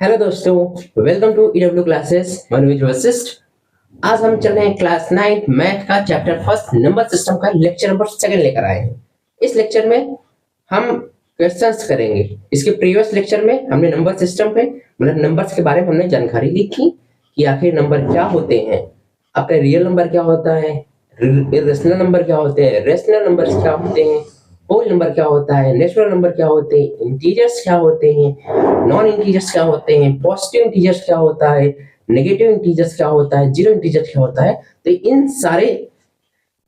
Hello दोस्तों, welcome to EW classes Manoj Vashishtha. आज हम चल रहे हैं क्लास 9 मैथ का चैप्टर फर्स्ट नंबर सिस्टम का लेक्चर नंबर 2 लेकर आए हैं। इस लेक्चर में हम क्वेश्चंस करेंगे। इसके प्रीवियस लेक्चर में हमने नंबर सिस्टम पे मतलब नंबर्स के बारे में हमने जानकारी ली थी कि आखिर नंबर क्या होते हैं, अपने रियल नंबर क्या होता है, इरेशनल नंबर क्या होते हैं, रेशनल नंबर्स क्या होते हैं, होल नंबर क्या होता है, नेचुरल नंबर क्या होते हैं, इंटीजर्स क्या होते हैं, नॉन इंटीजर्स क्या होते हैं, पॉजिटिव इंटीजर्स क्या होता है, नेगेटिव इंटीजर्स क्या होता है, जीरो इंटीजर्स क्या होता है। तो इन सारे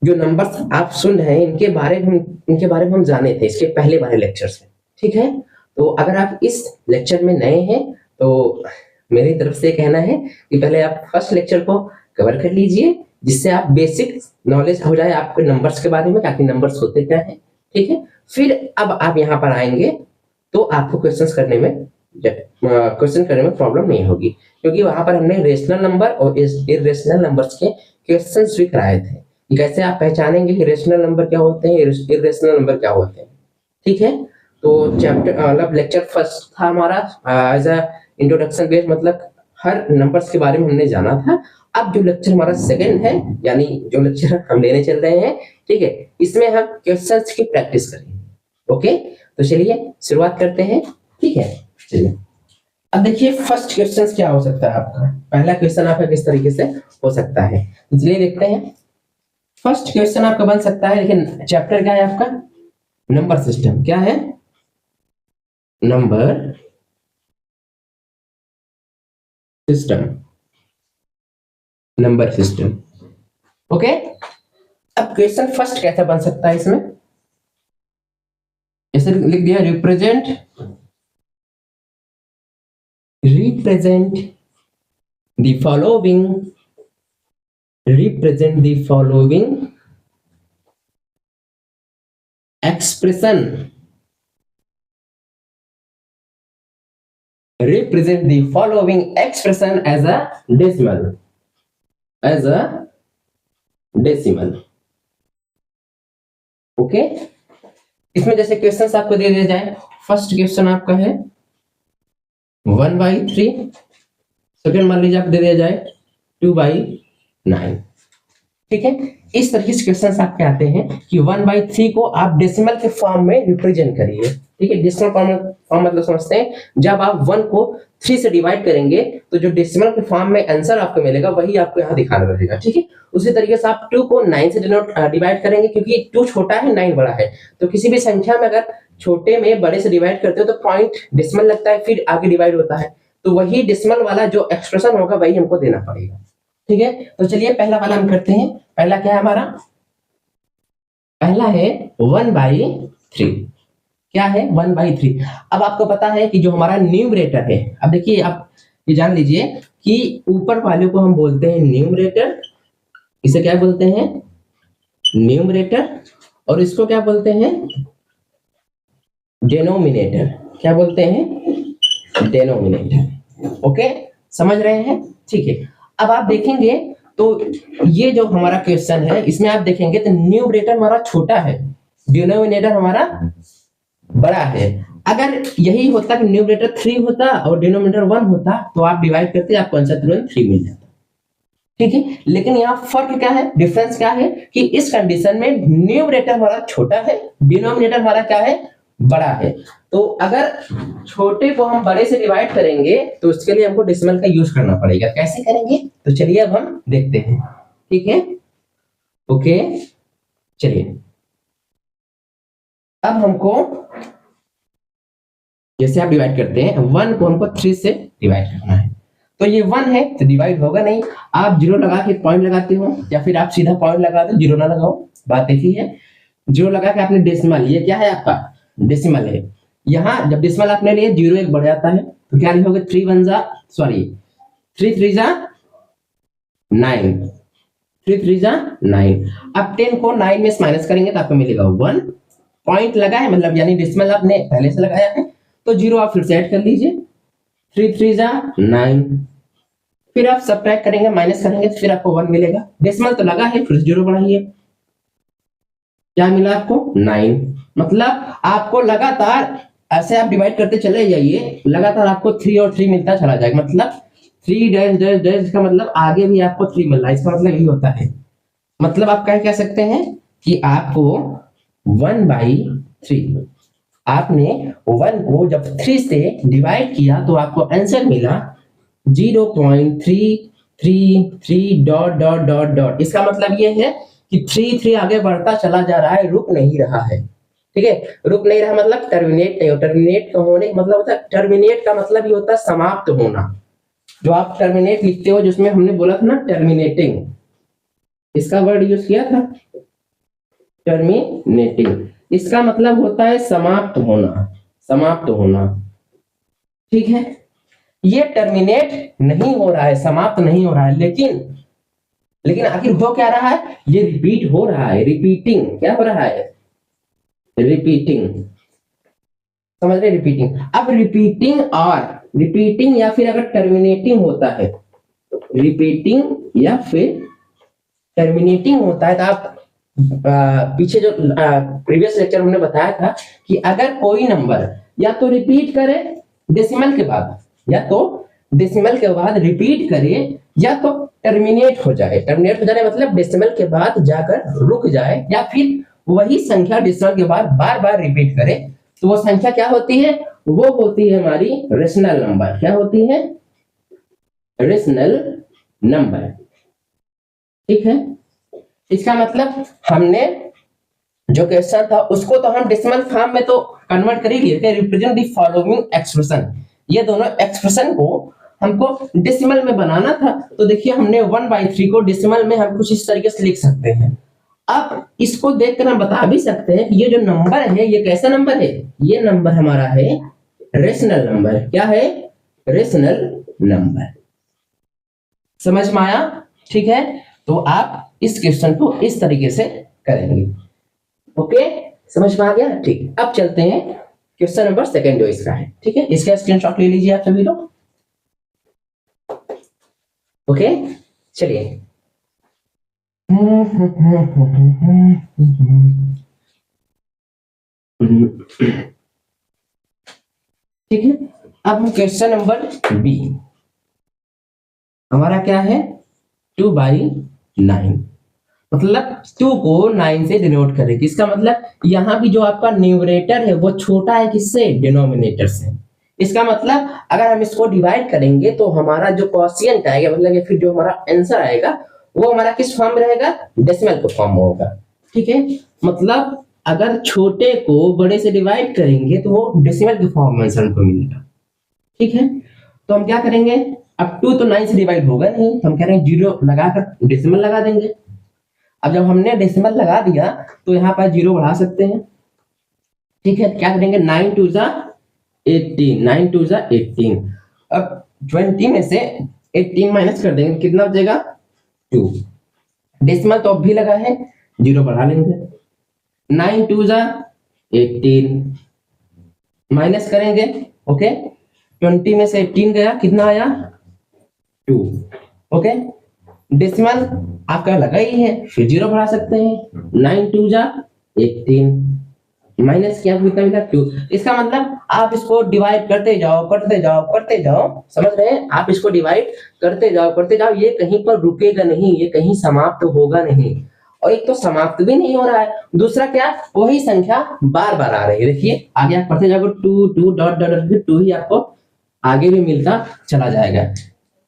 जो नंबर्स आप सुन रहे हैं इनके बारे में हम जाने थे इसके पहले वाले लेक्चर्स में। ठीक है, तो अगर आप इस लेक्चर में नए हैं तो मेरी तरफ से कहना है कि पहले आप फर्स्ट लेक्चर को कवर कर लीजिए, जिससे आप बेसिक नॉलेज हो जाए आपके नंबर्स के बारे में, ताकि नंबर्स होते क्या है। ठीक है, फिर अब आप यहाँ पर आएंगे तो आपको क्वेश्चन करने में प्रॉब्लम नहीं होगी, क्योंकि वहां पर हमने रेशनल नंबर और इरेशनल नंबर्स के क्वेश्चंस भी कराए थे। कैसे आप पहचानेंगे कि रेशनल नंबर क्या होते हैं, इरेशनल नंबर क्या होते हैं। ठीक है, तो चैप्टर मतलब लेक्चर फर्स्ट था हमारा एज अ इंट्रोडक्शन बेस्ड, मतलब हर नंबर्स के बारे में हमने जाना था। अब जो लेक्चर हमारा सेकंड है, यानी जो लेक्चर हम लेने चल रहे हैं, ठीक है, इसमें हम क्वेश्चंस की प्रैक्टिस करेंगे। ओके, तो चलिए शुरुआत करते हैं। ठीक है, चलिए अब देखिए फर्स्ट क्वेश्चन क्या हो सकता है आपका। पहला क्वेश्चन आपका किस तरीके से हो सकता है, तो चलिए देखते हैं। फर्स्ट क्वेश्चन आपका बन सकता है, लेकिन चैप्टर क्या है आपका, नंबर सिस्टम। क्या है, number system, number system. Okay, अब क्वेश्चन फर्स्ट कैसा बन सकता है, इसमें ऐसे लिख दिया, represent the following expression as a decimal। Okay, इसमें जैसे क्वेश्चन आपको दे दिया जाए, फर्स्ट क्वेश्चन आपका है 1/3, सेकंड मान लीजिए आपको दे दिया जाए 2/9। ठीक है, इस तरीके से क्वेश्चन आपके आते हैं कि 1/3 को आप डेसिमल के फॉर्म में रिप्रेजेंट करिए। ठीक है, डेसिमल फॉर्म मतलब समझते हैं, जब आप 1 को 3 से डिवाइड करेंगे तो जो डेसिमल के फॉर्म में आंसर आपको मिलेगा वही आपको यहाँ दिखाना रहेगा। ठीक है, उसी तरीके से आप 2 को 9 से डिवाइड करेंगे, क्योंकि 2 छोटा है 9 बड़ा है, तो किसी भी संख्या में अगर छोटे में बड़े से डिवाइड करते हो तो पॉइंट डेसिमल लगता है, फिर आगे डिवाइड होता है, तो वही डेसिमल वाला जो एक्सप्रेशन होगा वही हमको देना पड़ेगा। ठीक है, तो चलिए पहला वाला हम करते हैं। पहला क्या है हमारा, पहला है 1/3। क्या है, 1/3। अब आपको पता है कि जो हमारा न्यूमरेटर है, अब देखिए आप ये जान लीजिए कि ऊपर वाले को हम बोलते हैं न्यूमरेटर, इसे क्या बोलते हैं, न्यूमरेटर, और इसको क्या बोलते हैं, डेनोमिनेटर। क्या बोलते हैं, डेनोमिनेटर। ओके, समझ रहे हैं। ठीक है, अब आप देखेंगे तो ये जो हमारा क्वेश्चन है, इसमें आप देखेंगे तो न्यूमरेटर हमारा छोटा है, डिनोमिनेटर हमारा बड़ा है। अगर यही होता कि न्यूमरेटर 3 होता और डिनोमिनेटर 1 होता तो आप डिवाइड करते, आपको आंसर तुरंत 3 मिल जाता। ठीक है, लेकिन यहाँ फर्क क्या है, डिफरेंस क्या है कि इस कंडीशन में न्यूमरेटर हमारा छोटा है, डिनोमिनेटर हमारा क्या है, बड़ा है। तो अगर छोटे को हम बड़े से डिवाइड करेंगे तो उसके लिए हमको डेसिमल का यूज करना पड़ेगा। कैसे करेंगे, तो चलिए अब हम देखते हैं। ठीक है, ओके, चलिए अब हमको जैसे आप डिवाइड करते हैं, 1 को हमको 3 से डिवाइड करना है, तो ये 1 है तो डिवाइड होगा नहीं। आप 0 लगा के पॉइंट लगाते हो, या फिर आप सीधा पॉइंट लगा दो, 0 ना लगाओ। बात एक ही है, 0 लगा के आपने डेसिमल, ये क्या है आपका डेसिमल है। यहाँ जब डेसिमल आपने लिए 0 एक बढ़ जाता है, तो क्या लिखोगे, 3 3 3 9, 3 3 9। अब 10 को 9 में से माइनस करेंगे तो आपको मिलेगा 1। पॉइंट लगा है मतलब यानी डेसिमल आपने पहले से लगाया है, तो 0 आप फिर से ऐड कर लीजिए, 3 3 9। फिर आप सब्ट्रैक्ट करेंगे, माइनस करेंगे, फिर आपको 1 मिलेगा। डेसिमल तो लगा है, फिर 0 बढ़ाइए, क्या मिला आपको 9। मतलब आपको लगातार ऐसे आप डिवाइड करते चले जाइए, लगातार आपको 3 और 3 मिलता चला जाएगा, मतलब 3 डैश डैश डैश, इसका मतलब आगे भी आपको 3 मिल रहा है, इसका मतलब यही होता है। मतलब आप क्या कह सकते हैं कि आपको 1/3, आपने 1 को जब 3 से डिवाइड किया तो आपको आंसर मिला 0.333 डॉट डॉट डॉट डॉट। इसका मतलब ये है कि 3 आगे बढ़ता चला जा रहा है, रुक नहीं रहा है। ठीक है, रुक नहीं रहा मतलब टर्मिनेट नहीं हो। टर्मिनेट होने का मतलब होता है, टर्मिनेट का मतलब ये होता है समाप्त होना। जो आप टर्मिनेट लिखते हो, जिसमें हमने बोला था ना टर्मिनेटिंग, इसका वर्ड यूज किया था टर्मिनेटिंग, इसका मतलब होता है समाप्त होना, समाप्त होना। ठीक है, ये टर्मिनेट नहीं हो रहा है, समाप्त नहीं हो रहा है, लेकिन आखिर हो क्या रहा है, ये रिपीट हो रहा है, रिपीटिंग। क्या हो रहा है, रिपीटिंग। समझ रहे, रिपीटिंग। अब रिपीटिंग या फिर अगर टर्मिनेटिंग होता है, रिपीटिंग या फिर टर्मिनेटिंग होता है, तो आप पीछे जो प्रीवियस लेक्चर हमने बताया था कि अगर कोई नंबर या तो रिपीट करे डेसिमल के बाद, या तो डेसिमल के बाद रिपीट करे, या तो टर्मिनेट हो जाए। टर्मिनेट हो जाने मतलब डेसिमल के बाद जाकर रुक जाए, या फिर वही संख्या डेसिमल के बाद बार बार रिपीट करे, तो वो संख्या क्या होती है, वो होती है हमारी रेशनल नंबर। क्या होती है, रेशनल नंबर। ठीक है, इसका मतलब हमने जो क्वेश्चन था उसको तो हम डेसिमल फॉर्म में तो कन्वर्ट कर ही लिए, रिप्रेजेंट द फॉलोइंग एक्सप्रेशन। ये दोनों एक्सप्रेशन को हमको डेसिमल में बनाना था, तो देखिए हमने 1/3 को डेसिमल में हम कुछ इस तरीके से लिख सकते हैं। अब इसको देखकर हम बता भी सकते हैं कि ये जो नंबर है ये कैसा नंबर है, ये नंबर हमारा है रेशनल नंबर। क्या है, रेशनल नंबर। समझ में आया? ठीक है, तो आप इस क्वेश्चन को इस तरीके से करेंगे। ओके, समझ में आ गया? ठीक, अब चलते हैं क्वेश्चन नंबर सेकंड जो इसका है। ठीक है, इसका स्क्रीनशॉट ले लीजिए आप सभी लोग। ओके, चलिए। ठीक है, अब हम क्वेश्चन नंबर बी, हमारा क्या है 2/9, मतलब 2 को 9 से डिनोट करेगी। इसका मतलब यहाँ भी जो आपका न्यूमरेटर है वो छोटा है किससे, डिनोमिनेटर से। इसका मतलब अगर हम इसको डिवाइड करेंगे तो हमारा जो क्वोशिएंट आएगा, मतलब या फिर जो हमारा आंसर आएगा, वो हमारा किस फॉर्म में रहेगा, डेसिमल के फॉर्म में होगा। ठीक है, मतलब अगर छोटे को बड़े से डिवाइड करेंगे तो वो डेसिमल के फॉर्म में आंसर हमको मिलेगा। ठीक है, तो हम क्या करेंगे, अब 2 तो 9 से डिवाइड होगा नहीं, तो हम कह रहे हैं 0 लगाकर डेसिमल लगा देंगे। अब जब हमने डेसिमल लगा दिया तो यहाँ पर 0 बढ़ा सकते हैं। ठीक है, क्या करेंगे, 9 2 जा 18, 9 2 जा 18। अब 20 में से 18 माइनस कर देंगे, कितना बचेगा 2। डेसिमल तो अब भी लगा है, 0 बढ़ा लेंगे, 9 2 जा 18 माइनस करेंगे। ओके, 20 में से 18 गया, कितना आया 2। ओके, डेसिमल आपका लगा ही है, फिर 0 बढ़ा सकते हैं, 9 2 जा 18 माइनस किया, कितना मिला 2। इसका मतलब आप इसको डिवाइड करते जाओ करते जाओ करते जाओ, समझ रहे हैं, आप इसको डिवाइड करते जाओ करते जाओ, ये कहीं पर रुकेगा नहीं, ये कहीं समाप्त होगा नहीं। और एक तो समाप्त भी नहीं हो रहा है, दूसरा क्या, वही संख्या बार बार आ रही है। देखिए आगे आप पढ़ते जाओगे 2 2 डॉट डॉट 2 ही आपको आगे भी मिलता चला जाएगा।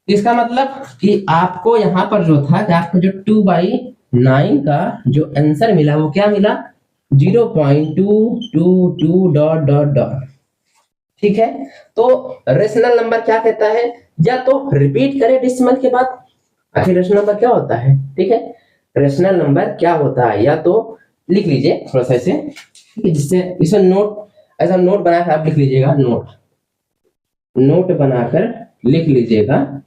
इसका मतलब कि आपको यहाँ पर जो था कि आपको जो 2/9 का जो आंसर मिला वो क्या मिला, 0.222 डॉट डॉट डॉट। ठीक है, तो रेशनल नंबर क्या कहता है, या तो रिपीट करे डेसिमल के बाद। आखिर रेशनल नंबर क्या होता है, ठीक है, रेशनल नंबर क्या होता है, या तो लिख लीजिए थोड़ा सा ऐसे, जिससे इसे नोट, ऐसा नोट बनाकर आप लिख लीजिएगा, नोट बनाकर लिख लीजिएगा।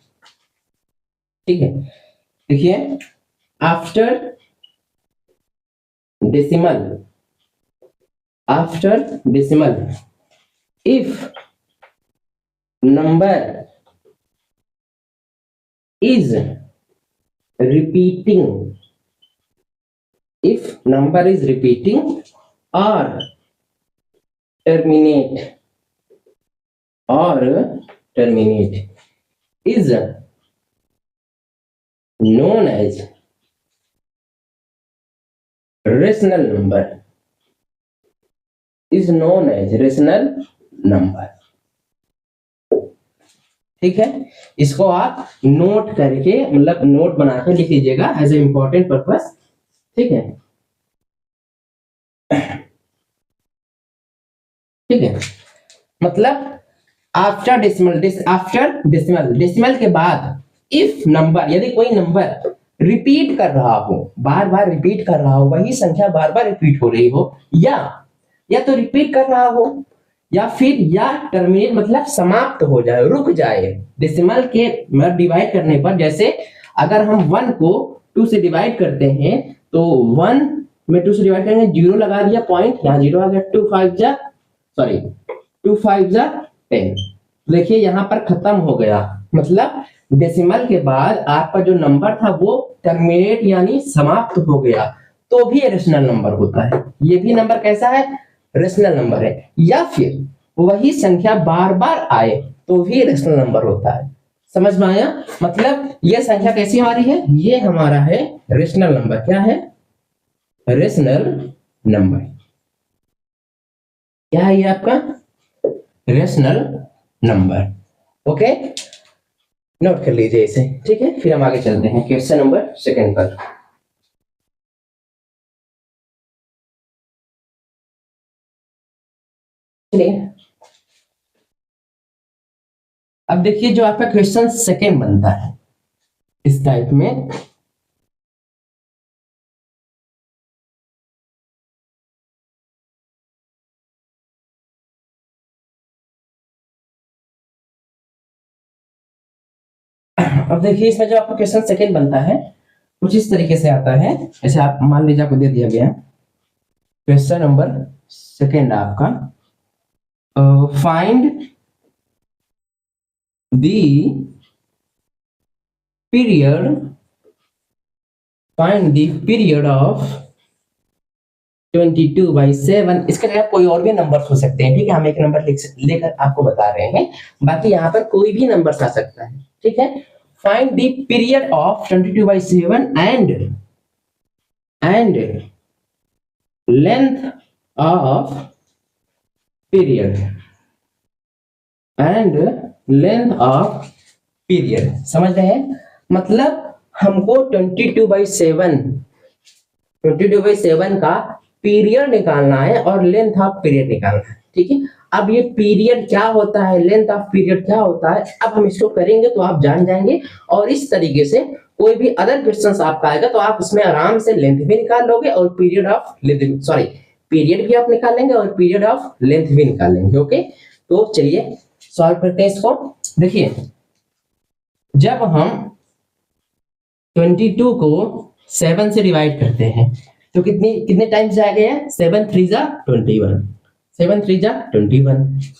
ठीक है, देखिए after decimal if number is repeating, or terminate or terminate is known as rational number, is known as rational number। ठीक है, इसको आप नोट करके मतलब नोट बना के लिख लीजिएगा एज ए इंपॉर्टेंट पर्पस। ठीक है, ठीक है, मतलब आफ्टर डेसिमल के बाद इफ नंबर, यदि कोई नंबर रिपीट कर रहा हो, बार बार रिपीट कर रहा हो, वही संख्या बार बार रिपीट हो रही हो, या तो रिपीट कर रहा हो या फिर या टर्मिनेट मतलब समाप्त हो जाए, रुक जाए डेसिमल के मतलब डिवाइड करने पर। जैसे अगर हम 1 को 2 से डिवाइड करते हैं तो 1 में 2 से डिवाइड करेंगे, 0 लगा दिया पॉइंट, यहाँ 0 आ गया, 2 5 जा 10। देखिए यहाँ पर खत्म हो गया, मतलब डेसिमल के बाद आपका जो नंबर था वो टर्मिनेट यानी समाप्त हो गया, तो भी रेशनल नंबर होता है। ये भी नंबर कैसा है? रेशनल नंबर है। या फिर वही संख्या बार बार आए तो भी रेशनल नंबर होता है। समझ में आया? मतलब ये संख्या कैसी हमारी है? ये हमारा है रेशनल नंबर। क्या है? Rational number. क्या है ये आपका? Rational number. ओके, नोट कर लीजिए इसे। ठीक है, फिर हम आगे चलते हैं क्वेश्चन नंबर 2 पर। अब देखिए जो आपका क्वेश्चन 2 बनता है इस टाइप में, अब देखिए इसमें जो आपका क्वेश्चन 2 बनता है कुछ इस तरीके से आता है। ऐसे आप मान लीजिए आपको दे दिया गया क्वेश्चन नंबर 2 आपका, फाइंड दी पीरियड ऑफ 22/7। इसके जगह कोई और भी नंबर हो सकते हैं। ठीक है, हम एक नंबर लेकर आपको बता रहे हैं, बाकी यहाँ पर कोई भी नंबर आ सकता है। ठीक है, find the period of 22/7 and length of period समझ रहे हैं? मतलब हमको 22/7 का पीरियड निकालना है और लेंथ ऑफ पीरियड निकालना है। ठीक है, अब ये पीरियड क्या होता है, लेंथ ऑफ पीरियड क्या होता है, अब हम इसको करेंगे तो आप जान जाएंगे। और इस तरीके से कोई भी अदर क्वेश्चन आपका आएगा तो आप उसमें आराम से लेंथ भी निकाल लोगे और पीरियड भी आप निकाल लेंगे और पीरियड ऑफ लेंथ भी निकाल लेंगे। ओके, तो चलिए सॉल्व करते हैं इसको। देखिए जब हम 22 को 7 से डिवाइड करते हैं तो कितने टाइम्स जाएगा? 7 3 जा 21, 7 3 जा 21।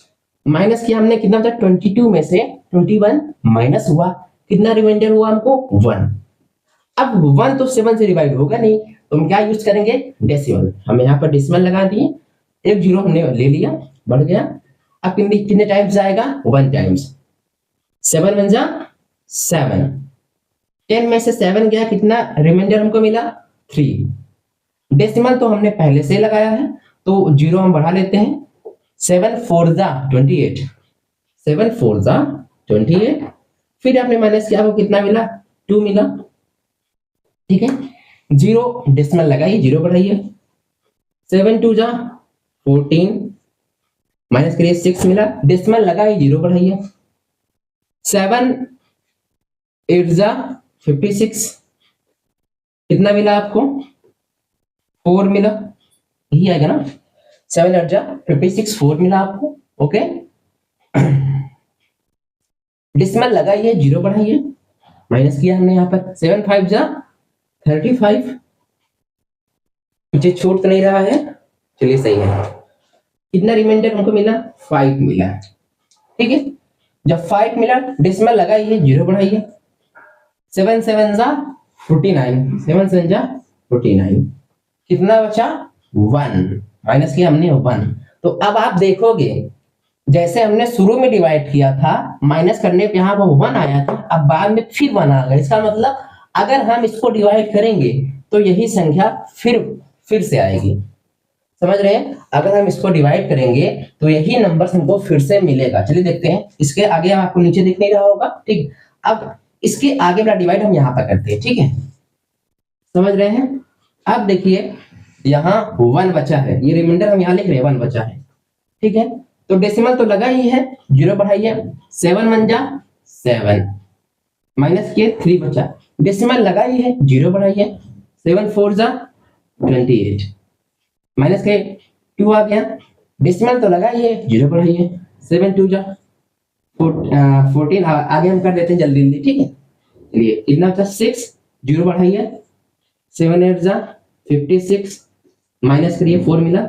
माइनस किया हमने, कितना था? 22 में से 21 माइनस हुआ, कितना रिमाइंडर हुआ हमको? 1। अब 1 तो 7 से डिवाइड होगा नहीं, तो हम क्या यूज करेंगे? डेसिमल। हम यहाँ पर डेसिमल लगा दिए, एक 0 हमने ले लिया, बढ़ गया। अब कितने टाइम्स जाएगा? 1 टाइम्स। 7 1 जा 7, 10 में से 7 गया, कितना रिमाइंडर हमको मिला? 3। डेसिमल तो हमने पहले से लगाया है तो 0 हम बढ़ा लेते हैं। 7 4 जा 28, 7 4 जा 28। फिर आपने माइनस किया, आपको कितना मिला? 2 मिला। ठीक है, 0 डेसिमल लगाइए, 0 बढ़ाइए। 7 2 जा 14, माइनस करिए 6 मिला। डेसिमल लगाइए, 0 बढ़ाइए। 7 8 जा 56, कितना मिला आपको? 4 मिला, यही आएगा ना? 7 8 जा 56, 4 मिला आपको। ओके, डेसिमल लगाइए, 0 बढ़ाइए, माइनस किया हमने यहाँ पर। 7 5 जा 35, मुझे छूट तो नहीं रहा है, चलिए सही है। कितना रिमाइंडर हमको मिला? 5 मिला। ठीक है, जब 5 मिला डेसिमल लगाइए, 0 बढ़ाइए। 7 7 जा 49, 7 7 जा 49, कितना बचा? 1, माइनस किया हमने 1। तो अब आप देखोगे जैसे हमने शुरू में डिवाइड किया था, माइनस करने पे यहाँ पर 1 आया था, अब बाद में फिर 1 आ गया। इसका मतलब अगर हम इसको डिवाइड करेंगे तो यही संख्या फिर से आएगी। समझ रहे हैं? अगर हम इसको डिवाइड करेंगे तो यही नंबर हमको फिर से मिलेगा। चलिए देखते हैं। इसके आगे आपको नीचे दिख नहीं रहा होगा, ठीक। अब इसके आगे वाला डिवाइड हम यहाँ पर करते हैं, ठीक है। समझ रहे हैं? अब देखिए यहाँ 1 बचा है, ये रिमाइंडर हम यहाँ लिख रहे हैं 1 बचा है, ठीक है। तो डेसिमल तो लगा ही है, 0 बढ़ाइए, 7 1 जा 7, माइनस के 3 बचा, डेसिमल लगा ही है, 0 बढ़ाइए, 7 4 जा 28, माइनस के 2 आ गया, डेसिमल तो लगा ही है, 0 बढ़ाइए, 7 2 जा 14, आगे हम कर देते हैं जल्दी जल्दी, ठीक है। चलिए इतना बचा 6, 0 बढ़ाइए, 7 8 जा 56, माइनस करिए 4 मिला,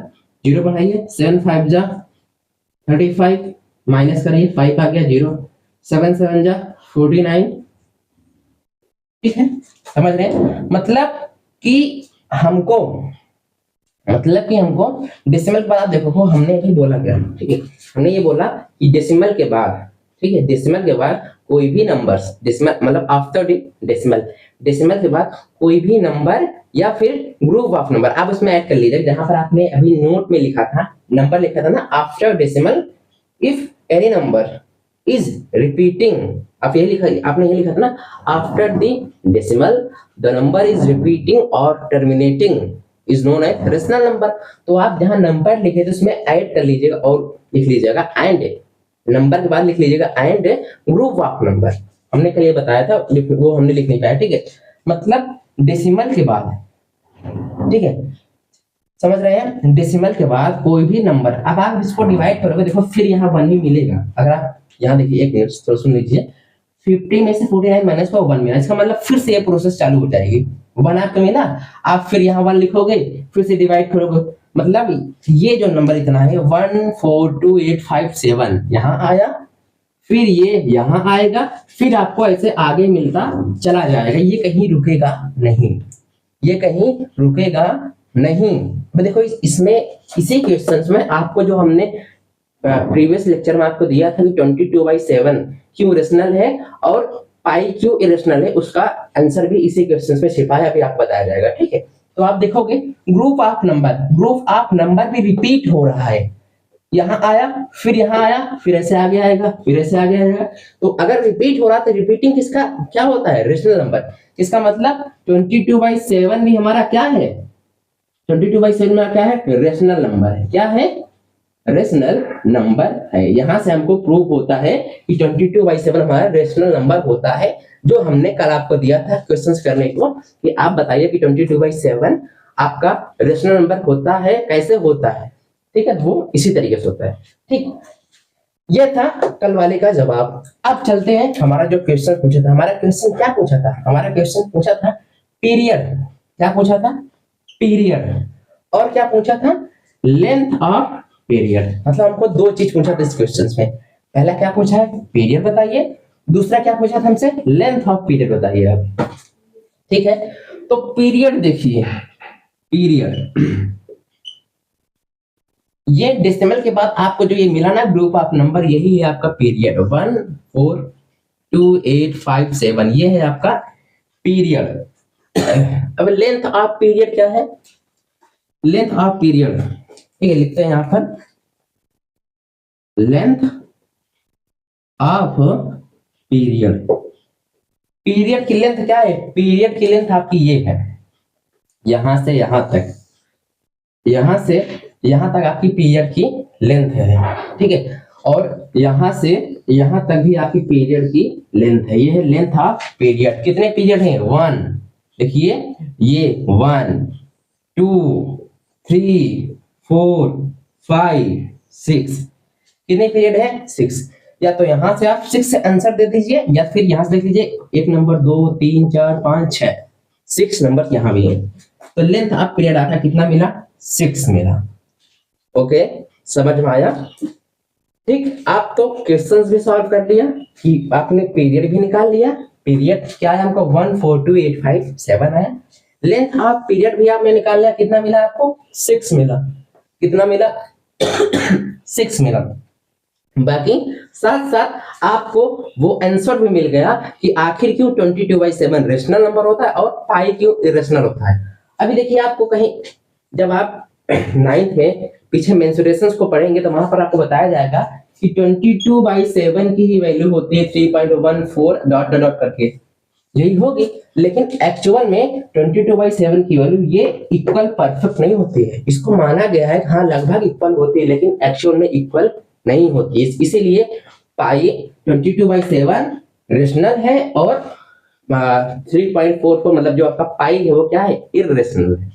0 बढ़ाइए, 7 5 जा 35, माइनस करिए 5 आ गया 0, 7 7 जा 49, ठीक है। समझ रहे हैं? मतलब कि हमको डेसिमल के बाद देखो हमने अभी बोला क्या, ठीक है। हमने ये बोला कि डेसिमल के बाद, ठीक है, डेसिमल के बाद कोई भी नंबर्स, डेसिमल मतलब आफ्टर डेसिमल के बाद कोई भी नंबर या फिर ग्रुप ऑफ नंबर आप उसमें ऐड कर लीजिए। जहां पर आपने अभी नोट में लिखा था, नंबर लिखा था ना, after decimal if any number is repeating, आप ये लिखा, आपने ये लिखा था ना, after the decimal the number is repeating और terminating is known as rational number. तो आप जहां नंबर लिखे तो उसमें ऐड कर लीजिएगा और लिख लीजिएगा एंड, नंबर के बाद लिख लीजिएगा एंड ग्रुप ऑफ नंबर। हमने कल ये बताया था, वो हमने लिख नहीं पाया, ठीक है। मतलब डेसिमल के बाद, ठीक है, समझ रहे हैं? डेसिमल के बाद कोई भी नंबर, अब आप इसको डिवाइड करोगे, देखो फिर यहाँ 1 ही मिलेगा। अगर आप यहाँ देखिए, एक मिनट तो सुन लीजिए, 50 में से 49 माइनस का 1 मिला, इसका मतलब फिर से ये प्रोसेस चालू हो जाएगी। 1 आपको मिला, आप फिर यहाँ 1 लिखोगे, फिर से डिवाइड करोगे, मतलब ये जो नंबर इतना है 1 4 2 8 5 7 यहाँ आया, फिर ये यहाँ आएगा, फिर आपको ऐसे आगे मिलता चला जाएगा, ये कहीं रुकेगा नहीं, ये कहीं रुकेगा नहीं। देखो इसमें इसी क्वेश्चन में आपको जो हमने प्रीवियस लेक्चर में आपको दिया था कि 22/7 क्यों रेशनल है और पाई क्यों इरेशनल है, उसका आंसर भी इसी क्वेश्चन में छिपा है, अभी आपको बताया जाएगा, ठीक है। तो आप देखोगे ग्रुप ऑफ नंबर भी रिपीट हो रहा है, यहाँ आया, फिर यहाँ आया, फिर ऐसे आगे आएगा, फिर ऐसे आगे आएगा। तो अगर रिपीट हो रहा है तो रिपीटिंग किसका क्या होता है? Rational number. इसका मतलब 22/7 भी हमारा क्या है? 22/7 में क्या है? रेशनल नंबर है। क्या है? रेशनल नंबर है। यहां से हमको प्रूव होता है कि 22/7 हमारा रेशनल नंबर होता है, जो हमने कल आपको दिया था क्वेश्चंस करने को कि आप बताइए कि 22/7 आपका रेशनल नंबर होता है, कैसे होता है, ठीक है। वो इसी तरीके से होता है, ठीक। ये था कल वाले का जवाब। अब चलते हैं, हमारा जो क्वेश्चन पूछा था, हमारा क्वेश्चन क्या पूछा था? हमारा क्वेश्चन पूछा था पीरियड। क्या पूछा था? पीरियड। और क्या पूछा था? Length of period. मतलब हमको 2 चीज पूछा था इस क्वेश्चन में। पहला क्या पूछा है? पीरियड बताइए। दूसरा क्या पूछा था हमसे? लेंथ ऑफ पीरियड बताइए आप, ठीक है। तो पीरियड देखिए, पीरियड ये डेसिमल के बाद आपको जो ये मिला ना ग्रुप ऑफ नंबर, यही है आपका पीरियड। 1 4 2 8 5 7 ये है आपका पीरियड। अब लेंथ ऑफ पीरियड क्या है? लेंथ ऑफ पीरियड, ठीक है, लिखते हैं यहां पर लेंथ ऑफ पीरियड। पीरियड की लेंथ क्या है? पीरियड की लेंथ आपकी ये है, यहां से यहां तक, यहां से यहां तक आपकी पीरियड की लेंथ है, ठीक है। और यहां से यहां तक भी आपकी पीरियड की लेंथ है। ये है लेंथ ऑफ पीरियड। कितने पीरियड हैं? 1, देखिए ये 1 2 3 4 5 6, कितने पीरियड है? 6। या तो यहां से आप 6 से आंसर दे दीजिए, या फिर यहां से देख लीजिए 1 नंबर 2 3 4 5 6, 6 नंबर यहां भी है। तो लेंथ ऑफ पीरियड आपका कितना मिला? 6 मिला। ओके, समझ में आया? ठीक। आप तो क्वेश्चंस भी सॉल्व कर लिया कि आपने पीरियड भी निकाल लिया। पीरियड क्या है हमको? 1 4 2 8 5 7 है। लेंथ ऑफ पीरियड भी आपने निकाल लिया, कितना मिला आपको? 6 मिला। कितना मिला? 6 मिला। बाकी साथ साथ आपको वो आंसर भी मिल गया कि आखिर क्यों 22/7 रेशनल नंबर होता है और पाई क्यों इरेशनल होता है। अभी देखिए आपको कहीं जब आप 9th में पीछे मेंसुरेशंस को पढ़ेंगे तो वहां पर आपको बताया जाएगा कि 22/7 की ही वैल्यू होती है 3.14 डॉट डॉट डॉट करके यही होगी, लेकिन एक्चुअल में 22/7 की वैल्यू ये इक्वल परफेक्ट नहीं होती है। इसको माना गया है हाँ लगभग इक्वल होती है, लेकिन एक्चुअल में इक्वल नहीं होती। इसीलिए पाई 22/7 रेशनल है और 3.44 मतलब जो आपका पाई है वो क्या है, इरेशनल है।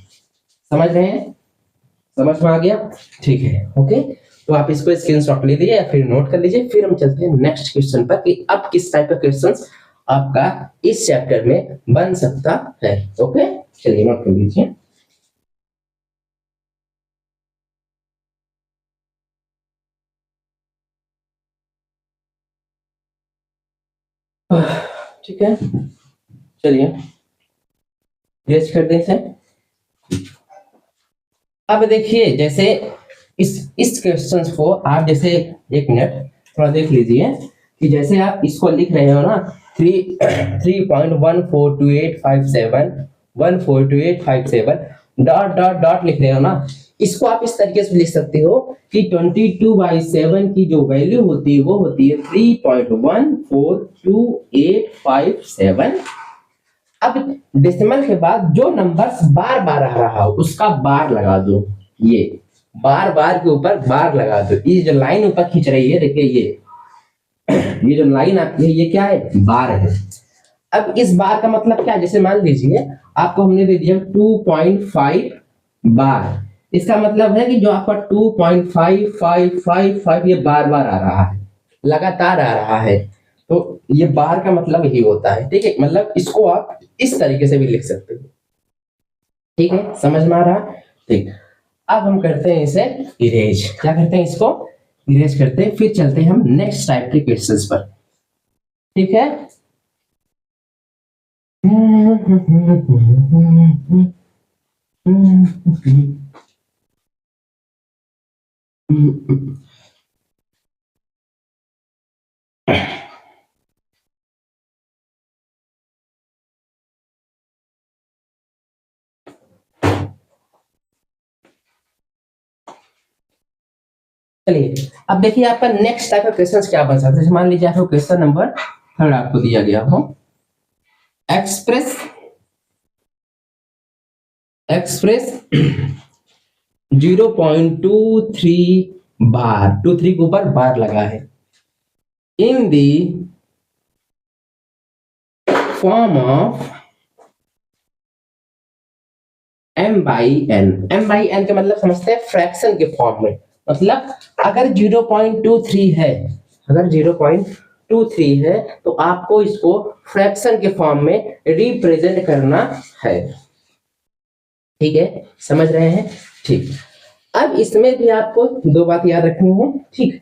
समझ रहे हैं, समझ में आ गया, ठीक है ओके। तो आप इसको स्क्रीनशॉट ले लीजिए या फिर नोट कर लीजिए। फिर हम चलते हैं नेक्स्ट क्वेश्चन पर कि अब किस टाइप का क्वेश्चंस आपका इस चैप्टर में बन सकता है। ओके चलिए नोट कर लीजिए। ठीक है चलिए रेस्ट कर दें इसे। अब देखिए जैसे इस क्वेश्चंस को आप जैसे एक मिनट थोड़ा देख लीजिए कि जैसे आप इसको लिख रहे हो ना 3.142857 डॉट डॉट डॉट लिख रहे हो ना, इसको आप इस तरीके से लिख सकते हो कि 22/7 की जो वैल्यू होती है वो होती है 3.142857। अब डेसिमल के बाद जो नंबर्स बार बार आ रहा हो उसका बार लगा दो, ये बार बार के ऊपर बार लगा दो। ये जो लाइन ऊपर खींच रही है देखिए ये जो लाइन आपकी है ये क्या है, बार है। अब इस बार का मतलब क्या है, जैसे मान लीजिए आपको हमने दे दिया 2.5 बार, इसका मतलब है कि जो आपका 2.5555 ये बार बार आ रहा है, लगातार आ रहा है, तो ये बार का मतलब यही होता है। ठीक है, मतलब इसको आप इस तरीके से भी लिख सकते हो। ठीक है, समझ में आ रहा है। ठीक, अब हम करते हैं इसे इरेज। क्या करते हैं, इसको इरेज करते हैं, फिर चलते हैं हम नेक्स्ट टाइप के क्वेश्चंस पर। ठीक है, चलिए अब देखिए आपका नेक्स्ट टाइप का क्वेश्चंस क्या बन सकता है। मान लीजिए आपको क्वेश्चन नंबर 3 आपको दिया गया हो, एक्सप्रेस 0.23 बार, 23 के ऊपर बार लगा है, इन the form of m/n। m/n का मतलब समझते हैं फ्रैक्शन के फॉर्म में। मतलब अगर 0.23 है, अगर 0.23 है तो आपको इसको फ्रैक्शन के फॉर्म में रिप्रेजेंट करना है। ठीक है, समझ रहे हैं। ठीक, अब इसमें भी आपको दो बात याद रखनी है। ठीक,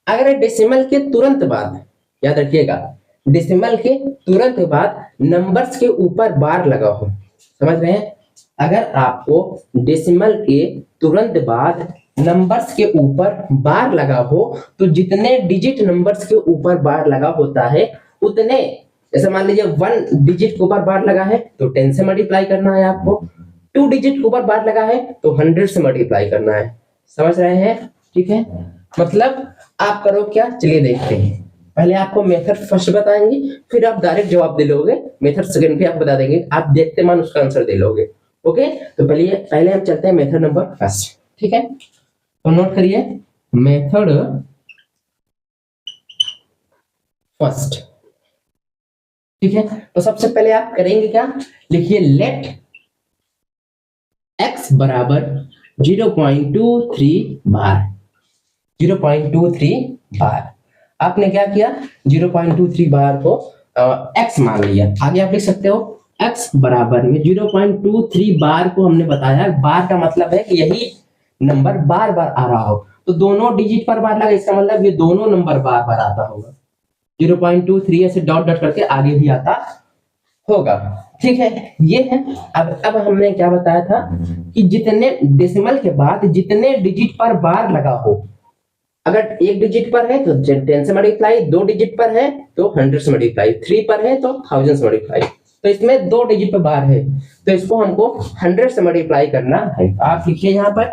अगर डेसिमल के तुरंत बाद, याद रखिएगा, डेसिमल के तुरंत बाद नंबर्स के ऊपर बार लगा हो, समझ रहे हैं। अगर आपको डेसिमल के तुरंत बाद नंबर्स के ऊपर बार लगा हो तो जितने डिजिट नंबर्स के ऊपर बार लगा होता है उतने, जैसे मान लीजिए 1 डिजिट के ऊपर बार लगा है तो 10 से मल्टीप्लाई करना है आपको, 2 डिजिट के ऊपर बार लगा है तो 100 से मल्टीप्लाई करना है। समझ रहे हैं। ठीक है, मतलब आप करो क्या, चलिए देखते हैं। पहले आपको मेथड फर्स्ट बताएंगे, फिर आप डायरेक्ट जवाब दे लोगे, मेथड सेकंड भी आपको बता देंगे, आप देखते मान उसका आंसर दे लोगे। ओके, तो पहले हम चलते हैं मेथड नंबर फर्स्ट। ठीक है, तो नोट करिए मेथड फर्स्ट। ठीक है, तो सबसे पहले आप करेंगे क्या, लिखिए लेट x बराबर 0.23 बार, 0.23 बार। आपने क्या किया, 0.23 बार को x मान लिया। आगे आप लिख सकते हो x बराबर में 0.23 बार को हमने बताया, बार का मतलब है कि यही नंबर बार बार आ रहा हो, तो दोनों डिजिट पर बार लगा, इसका मतलब ये दोनों नंबर बार बार आता होगा। 0.23 ऐसे डॉट डॉट करके आगे भी आता होगा। ठीक है, ये है। अब हमने क्या बताया था कि जितने डेसिमल के बाद जितने डिजिट पर बार लगा हो, अगर एक डिजिट पर है तो 10 से मल्टीप्लाई, 2 डिजिट पर है तो 100 से मल्टीप्लाई, 3 पर है तो 1000 से मल्टीप्लाई। तो इसमें 2 डिजिट पर बाहर है तो इसको हमको 100 से मल्टीप्लाई करना है। आप लिखिए यहाँ पर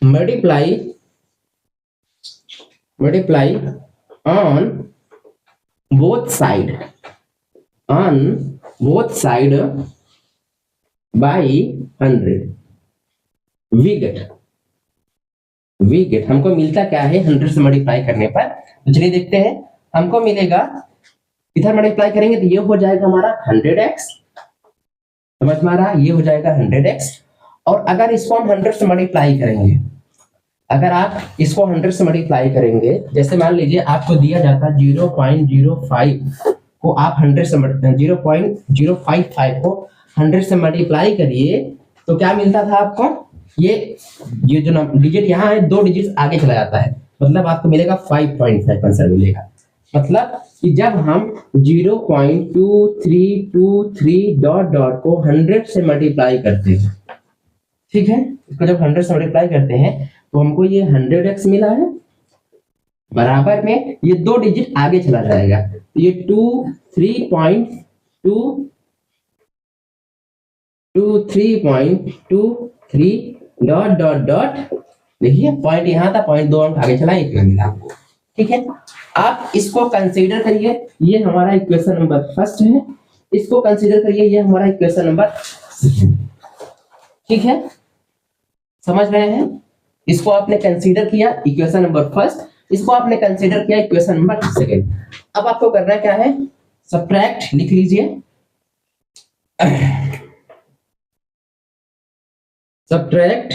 multiply on both side by 100। We get हमको मिलता क्या है 100 से मल्टीप्लाई करने पर। तो चलिए देखते हैं, हमको मिलेगा, इधर मल्टीप्लाई करेंगे तो ये हो जाएगा हमारा 100x, समझ में आ रहा, ये हो जाएगा 100x। और अगर इसको हम 100 से मल्टीप्लाई करेंगे, अगर आप इसको 100 से मल्टीप्लाई करेंगे, जैसे मान लीजिए आपको दिया जाता 0.05 को आप 100 से 0.055 को 100 से मल्टीप्लाई करिए तो क्या मिलता था आपको, ये जो डिजिट यहाँ है 2 डिजिट आगे चला जाता है, मतलब आपको मिलेगा 5.5 आंसर मिलेगा। मतलब कि जब हम 0.2323 डॉट डॉट को 100 से मल्टीप्लाई करते हैं, ठीक है, इसको जब 100 से मल्टीप्लाई करते हैं तो हमको ये 100x मिला है, बराबर में ये 2 डिजिट आगे चला जाएगा तो ये 3.23 डॉट डॉट डॉट, देखिए पॉइंट यहाँ था, पॉइंट 2 अंक आगे चला, इतना मिला आपको, ठीक है। आप इसको कंसीडर करिए, ये हमारा इक्वेशन नंबर फर्स्ट है, इसको कंसीडर करिए, ये हमारा इक्वेशन नंबर सेकंड, ठीक है, समझ रहे हैं। इसको आपने कंसीडर किया इक्वेशन नंबर फर्स्ट, इसको आपने कंसीडर किया इक्वेशन नंबर सेकंड। अब आपको करना क्या है, सब्ट्रैक्ट लिख लीजिए, सब्ट्रैक्ट,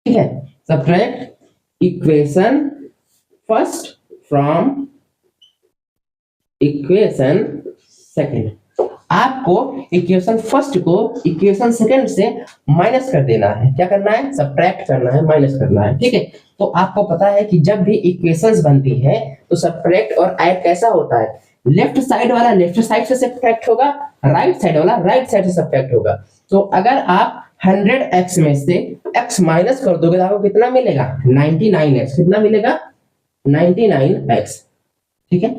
ठीक है, subtract equation first from equation second. आपको इक्वेशन फर्स्ट को इक्वेशन सेकंड से माइनस कर देना है, क्या करना है, सब्ट्रैक्ट करना है, माइनस करना है, ठीक है। तो आपको पता है कि जब भी इक्वेशंस बनती है तो सब्ट्रैक्ट और ऐड कैसा होता है, लेफ्ट साइड वाला लेफ्ट साइड से सब्ट्रैक्ट होगा, राइट साइड वाला राइट साइड से सब्ट्रैक्ट होगा। तो अगर आप 100x में से x माइनस कर दोगे तो आपको कितना मिलेगा, 99x, कितना मिलेगा, 99x, ठीक है।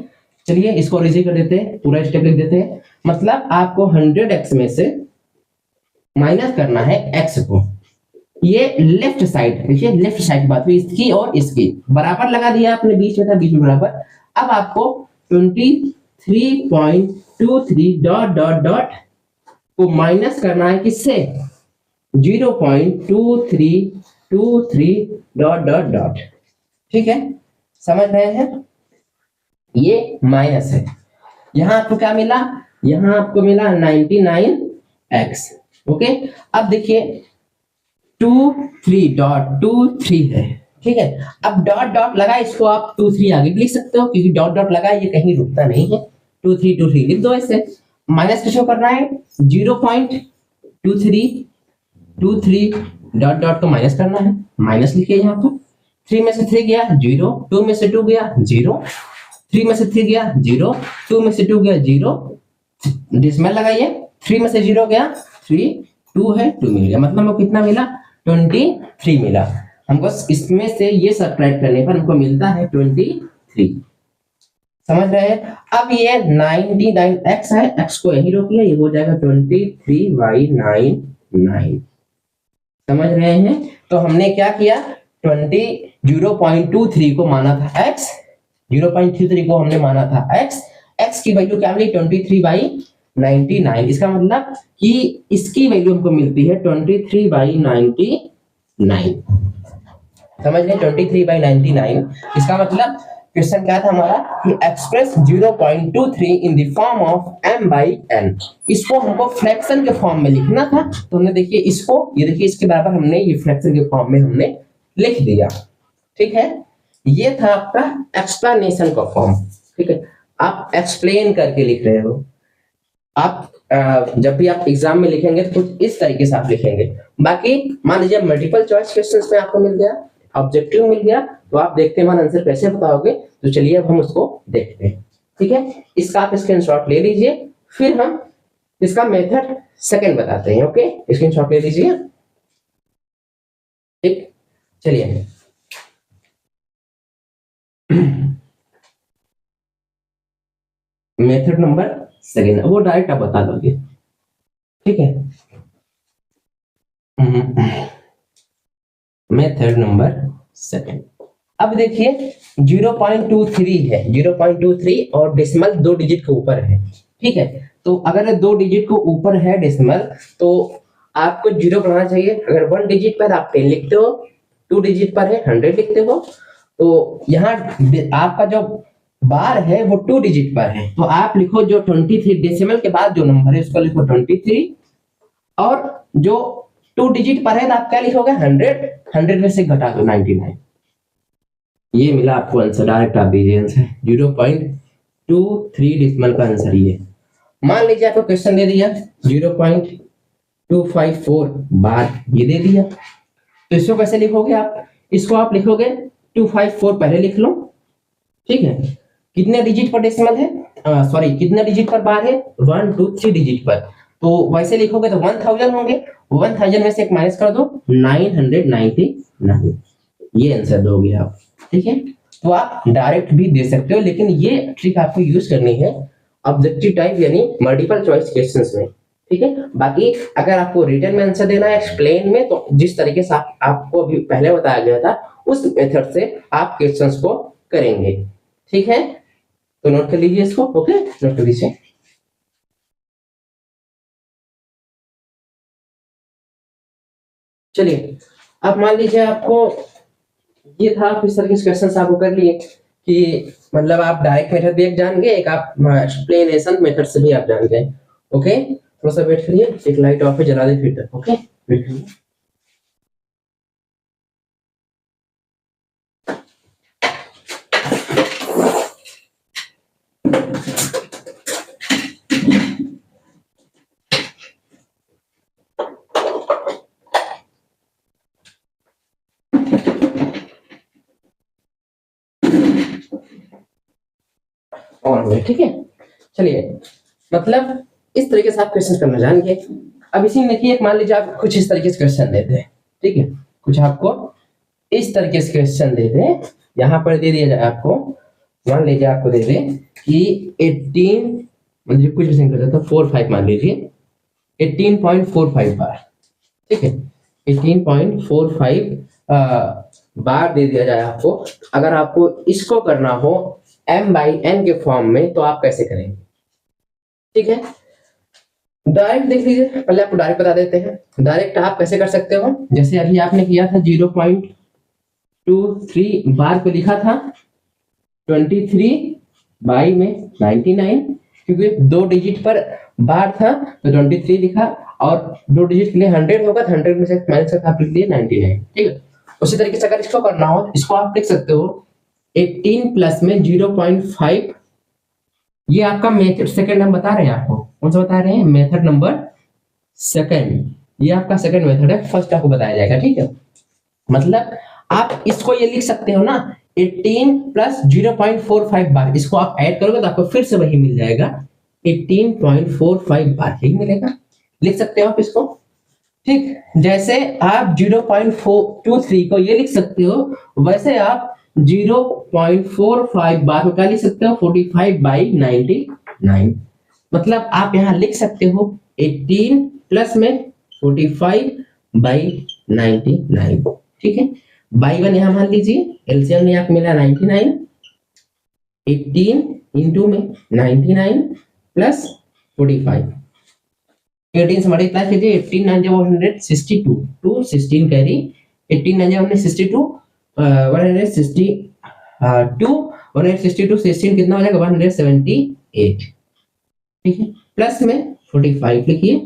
चलिए इसको रिजी कर देते हैं, पूरा स्टेप लिख देते हैं। मतलब आपको 100x में से माइनस करना है x को, ये लेफ्ट साइड, देखिए लेफ्ट साइड की बात हुई, इसकी और इसकी बराबर लगा दिया आपने, बीच में था, बीच में बराबर। अब आपको 23.23 डॉट डॉट डॉट को माइनस करना है किससे, 0.2323 डॉट डॉट डॉट, ठीक है, समझ रहे हैं, ये माइनस है। यहां आपको क्या मिला, यहां आपको मिला 99x, ओके। अब देखिए 23.23 है, ठीक है। अब डॉट डॉट लगा, इसको आप 23 आगे लिख सकते हो क्योंकि डॉट डॉट लगा, ये कहीं रुकता नहीं है, 2323 लिख दो ऐसे। माइनस किसको करना है, 0.2323 डॉट डॉट को माइनस करना है, माइनस लिखिए यहाँ पर। 3 में से 3 गया 0, 2 में से 2 गया 0, 3 में से 3 गया 0, 2 में से 2 गया 0, डिसमल लगाइए, 3 में से 0 गया 3, 2 है 2 मिल गया, मतलब हमको कितना मिला, 23 मिला। हमको इसमें से ये सब्ट्रैक्ट करने पर हमको मिलता है 23, समझ रहे हैं। अब ये 99x है, x को यही रोकिए, ये हो जाएगा 23/99, समझ रहे हैं। तो हमने क्या किया, 0.23 को माना था x, 0.23 को हमने माना था x, x की वैल्यू क्या मिली, 23/99। इसका मतलब कि इसकी वैल्यू हमको मिलती है 23/99, समझ लें, 23/99। इसका मतलब क्वेश्चन क्या था हमारा कि express 0.23 in the form of m/n। इसको हमको फ्रैक्शन के फॉर्म में लिखना था, तो हमने देखिए इसको, ये देखिए इसके बराबर हमने ये फ्रैक्शन के फॉर्म में हमने लिख दिया, ठीक है। ये था आपका एक्सप्लेनेशन का फॉर्म, ठीक है, आप एक्सप्लेन करके लिख रहे हो। आप जब भी आप एग्जाम में लिखेंगे तो कुछ इस तरीके से आप लिखेंगे। बाकी मान लीजिए मल्टीपल चॉइस क्वेश्चंस में आपको मिल गया, ऑब्जेक्टिव मिल गया, तो आप देखते हैं आंसर कैसे बताओगे। तो चलिए अब हम उसको देखते हैं, ठीक है। इसका आप स्क्रीनशॉट ले लीजिए, फिर हम इसका मेथड सेकंड बताते हैं, ओके। स्क्रीनशॉट ले लीजिए। ठीक, चलिए मेथड नंबर सेकेंड, वो डायरेक्ट आप बता दोगे, ठीक है। मेथड नंबर सेकेंड, अब देखिए 0.23 है, 0.23 और डेसिमल 2 डिजिट के ऊपर है, ठीक है। तो अगर 2 डिजिट को ऊपर है डेसिमल, तो आपको 0 बनाना चाहिए। अगर 1 डिजिट पर आप 10 लिखते हो, 2 डिजिट पर है 100 लिखते हो, तो यहाँ आपका जो बार है वो 2 डिजिट पर है, तो आप लिखो जो 23 डेसिमल के बाद जो नंबर है उसको लिखो 23, और जो 2 डिजिट पर है तो आप क्या लिखोगे 100, 100 में से घटा दो 99। ये मिला आपको आंसर, डायरेक्ट आप दीजिए आंसर, 0.23 डेसिमल का आंसर ये। मान लीजिए आपको क्वेश्चन दे दिया 0.254 बार, ये दे दिया, तो इसको कैसे लिखोगे आप? इसको आप लिखोगे 254 पहले लिख लो, ठीक है। कितने डिजिट पर डेसिमल है, सॉरी कितने डिजिट पर बार है, 1 2 3 डिजिट पर, तो वैसे लिखोगे तो 1000 होंगे, 1000 में से एक माइनस कर दो 999, ये आंसर दोगे आप, ठीक है। तो आप डायरेक्ट भी दे सकते हो, लेकिन ये ट्रिक आपको यूज करनी है ऑब्जेक्टिव टाइप यानी मल्टीपल चॉइस क्वेश्चंस में, ठीक है। बाकी अगर आपको रिटन में आंसर देना है एक्सप्लेन में, तो जिस तरीके से आपको अभी पहले बताया गया था उस मेथड से आप क्वेश्चंस को करेंगे, ठीक है। तो नोट कर लीजिए इसको, ओके, नोट कर लीजिए। चलिए अब मान लीजिए आपको ये था, किस तरीके से क्वेश्चन आपको कर लिए कि मतलब आप डायरेक्ट मेथड भी एक जान गए, एक आप एक्सप्लेनेशन मेथड से भी आप जान गए, ओके। थोड़ा सा वेट करिए, एक लाइट ऑफ है, जला दे फिर तक, ओके, वेट करिए। ऑन हुए, ठीक है। चलिए मतलब इस तरीके से आप क्वेश्चन करना जान गए। अब इसी में देखिए, मान लीजिए आप कुछ इस तरीके से क्वेश्चन देते हैं, ठीक है, कुछ आपको इस तरीके से क्वेश्चन दे दे, यहाँ पर दे दिया जाए आपको, मान लीजिए आपको दे दे कि 18 मतलब कुछ भी सिंपल रहता है 45 मान लीजिए 18.45 बार, ठीक है, 18.45 बार दे दिया जाए आपको। अगर आपको इसको करना हो m/n के फॉर्म में, तो आप कैसे करेंगे, ठीक है। डायरेक्ट देख लीजिए, पहले आपको डायरेक्ट बता देते हैं, डायरेक्ट आप कैसे कर सकते हो। जैसे अभी आपने किया था 0.23 बार को लिखा था 23 बाई में 99, क्योंकि 2 डिजिट पर बार था तो 23 लिखा, और 2 डिजिट के लिए 100 होगा तो 100 में से माइनस करके आप लिख दिए 99, ठीक है। उसी तरीके से अगर इसको करना हो, इसको आप लिख सकते हो 18 प्लस में 0.5, ये आपका मेथड सेकंड हम बता रहे हैं आपको, कौन सा बता रहे हैं, मेथड नंबर सेकंड, ये आपका सेकंड मेथड है, फर्स्ट आपको बताया जाएगा, ठीक है। मतलब आप इसको ये लिख सकते हो ना 18 प्लस 0.45 बार, इसको आप ऐड करोगे तो आपको फिर से वही मिल जाएगा 18.45 बार, यही मिलेगा, लिख सकते हो आप इसको, ठीक। जैसे आप 0.423 को ये लिख सकते हो, वैसे आप 0.45 बार को क्या लिख सकते हो 45/99, मतलब आप यहाँ लिख सकते हो 18 प्लस में 45/99, ठीक है। बाई 1 यहाँ मान लीजिए, एलसीएम में आपको मिला 99, 18 इंटू में 99 प्लस 45, 18 से मल्टीप्लाई कीजिए, 18 9 जब 162, 2 16 कैरी, 18 9 जब 162, 162 16 कितना हो जाएगा 178, ठीक है, प्लस में 45 लिखिए,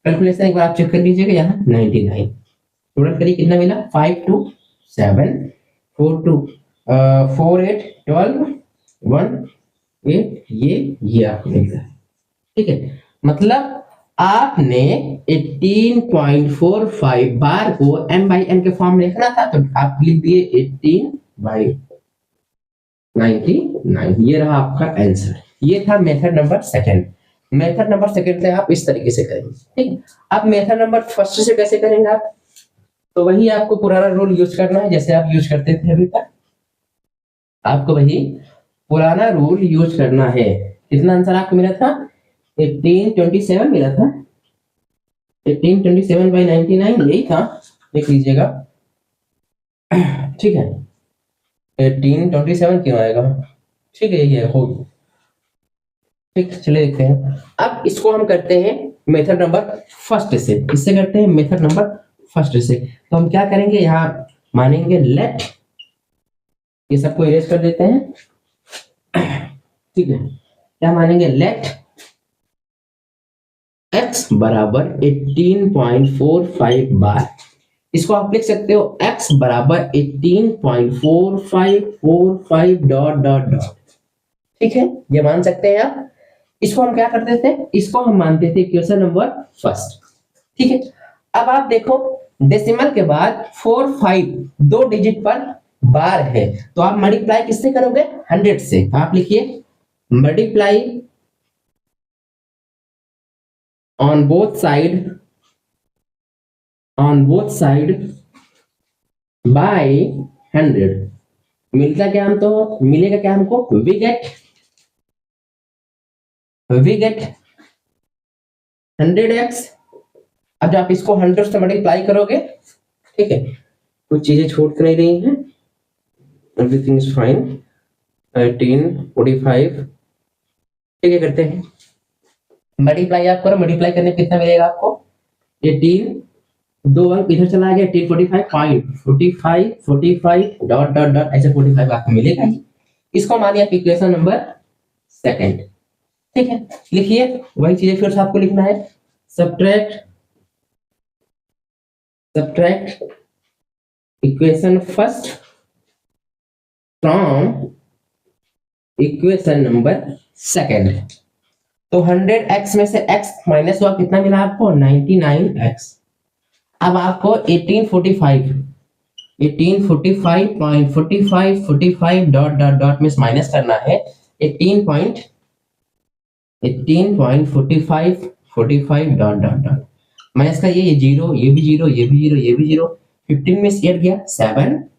कैलकुलेशन एक बार आप चेक कर लीजिएगा, यहाँ 99, टोटल करिए कितना मिला 5 2 7 4 2 4 8 12 1 8, ये आपको मिलता है, ठीक है। मतलब आपने 18.45 बार को m/n के फॉर्म में लिखना था, तो आप लिख दिए 18/99, ये रहा आपका आंसर। ये था method number second. Method number second से आप इस तरीके से करेंगे, ठीक। अब मेथड नंबर फर्स्ट से कैसे करेंगे आप, तो वही आपको पुराना रूल यूज करना है जैसे आप यूज करते थे अभी तक। आपको वही पुराना रूल यूज करना है। कितना आंसर आपको मिला था? 1827 मिला था। 1827 बाई 99 यही था, देख लीजिएगा। ठीक है, 1827 क्यों आएगा? ठीक है, यही है, हो गया। ठीक, चलिए देखते हैं। अब इसको हम करते हैं मेथड नंबर फर्स्ट से। इससे करते हैं मेथड नंबर फर्स्ट से। तो हम क्या करेंगे, यहाँ मानेंगे लेट, ये सबको इरेज कर देते हैं। ठीक है, क्या मानेंगे, लेट x बराबर 18.45 बार। इसको आप लिख सकते हो x बराबर 18.4545 डॉट डॉट डॉट। ठीक है, ये मान सकते हैं आप। इसको हम क्या करते थे, इसको हम मानते थे क्वेश्चन नंबर फर्स्ट। ठीक है, अब आप देखो डेसिमल के बाद 4 5 दो डिजिट पर बार है, तो आप मल्टीप्लाई किससे करोगे, 100 से। आप लिखिए multiply on both side by 100। मिलता क्या हम, तो मिलेगा क्या हमको, वी गेट 100x। अब आप इसको 100 से मल्टीप्लाई करोगे, ठीक है, कुछ चीजें छूट नहीं रही हैं, एवरीथिंग इज फाइन। 1845, ठीक है, करते हैं मल्टीप्लाई। आप करो, मल्टीप्लाई करने कितना मिलेगा आपको, 18, दो अंक इधर चला गया, 1845 डॉट डॉट डॉट, ऐसे 45 आपको मिलेगा ही। इसको मानिए आप इक्वेशन नंबर सेकंड। ठीक है, लिखिए वही चीजें फिर से आपको लिखना है। Subtract equation first from equation number second. तो 100x में से x माइनस हुआ, कितना मिला आपको, 99x। अब आपको 1845.45 डॉट डॉट डॉट में माइनस करना है 18.45 डॉट डॉट डॉट माइनस का ये जीरो, ये भी जीरो, ये भी जीरो, ये भी जीरो। 15 में से 8 गया 7,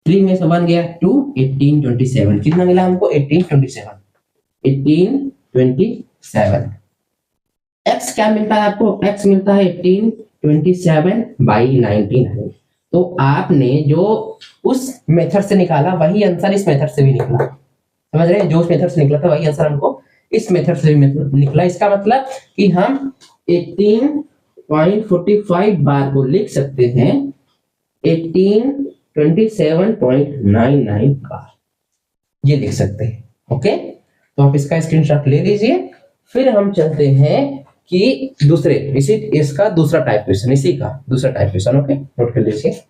3 में से 1 गया 2, 1827। कितना मिला हमको, 1827। x क्या मिलता है आपको, x मिलता है 1827 बाई 99। तो आपने जो उस मेथड से निकाला वही आंसर इस मेथड से भी निकला। समझ रहे हैं, जो उस मेथड से निकला था वही आंसर हमको इस मेथड से भी निकला। इसका मतलब कि हम 18.45 बार को लिख सकते हैं 1827.99 बार, ये लिख सकते हैं। ओके, तो आप इसका स्क्रीनशॉट ले लीजिए। फिर हम चलते हैं कि दूसरे इसका दूसरा टाइप क्वेश्चन, इसी का दूसरा टाइप क्वेश्चन। ओके, नोट कर लीजिए।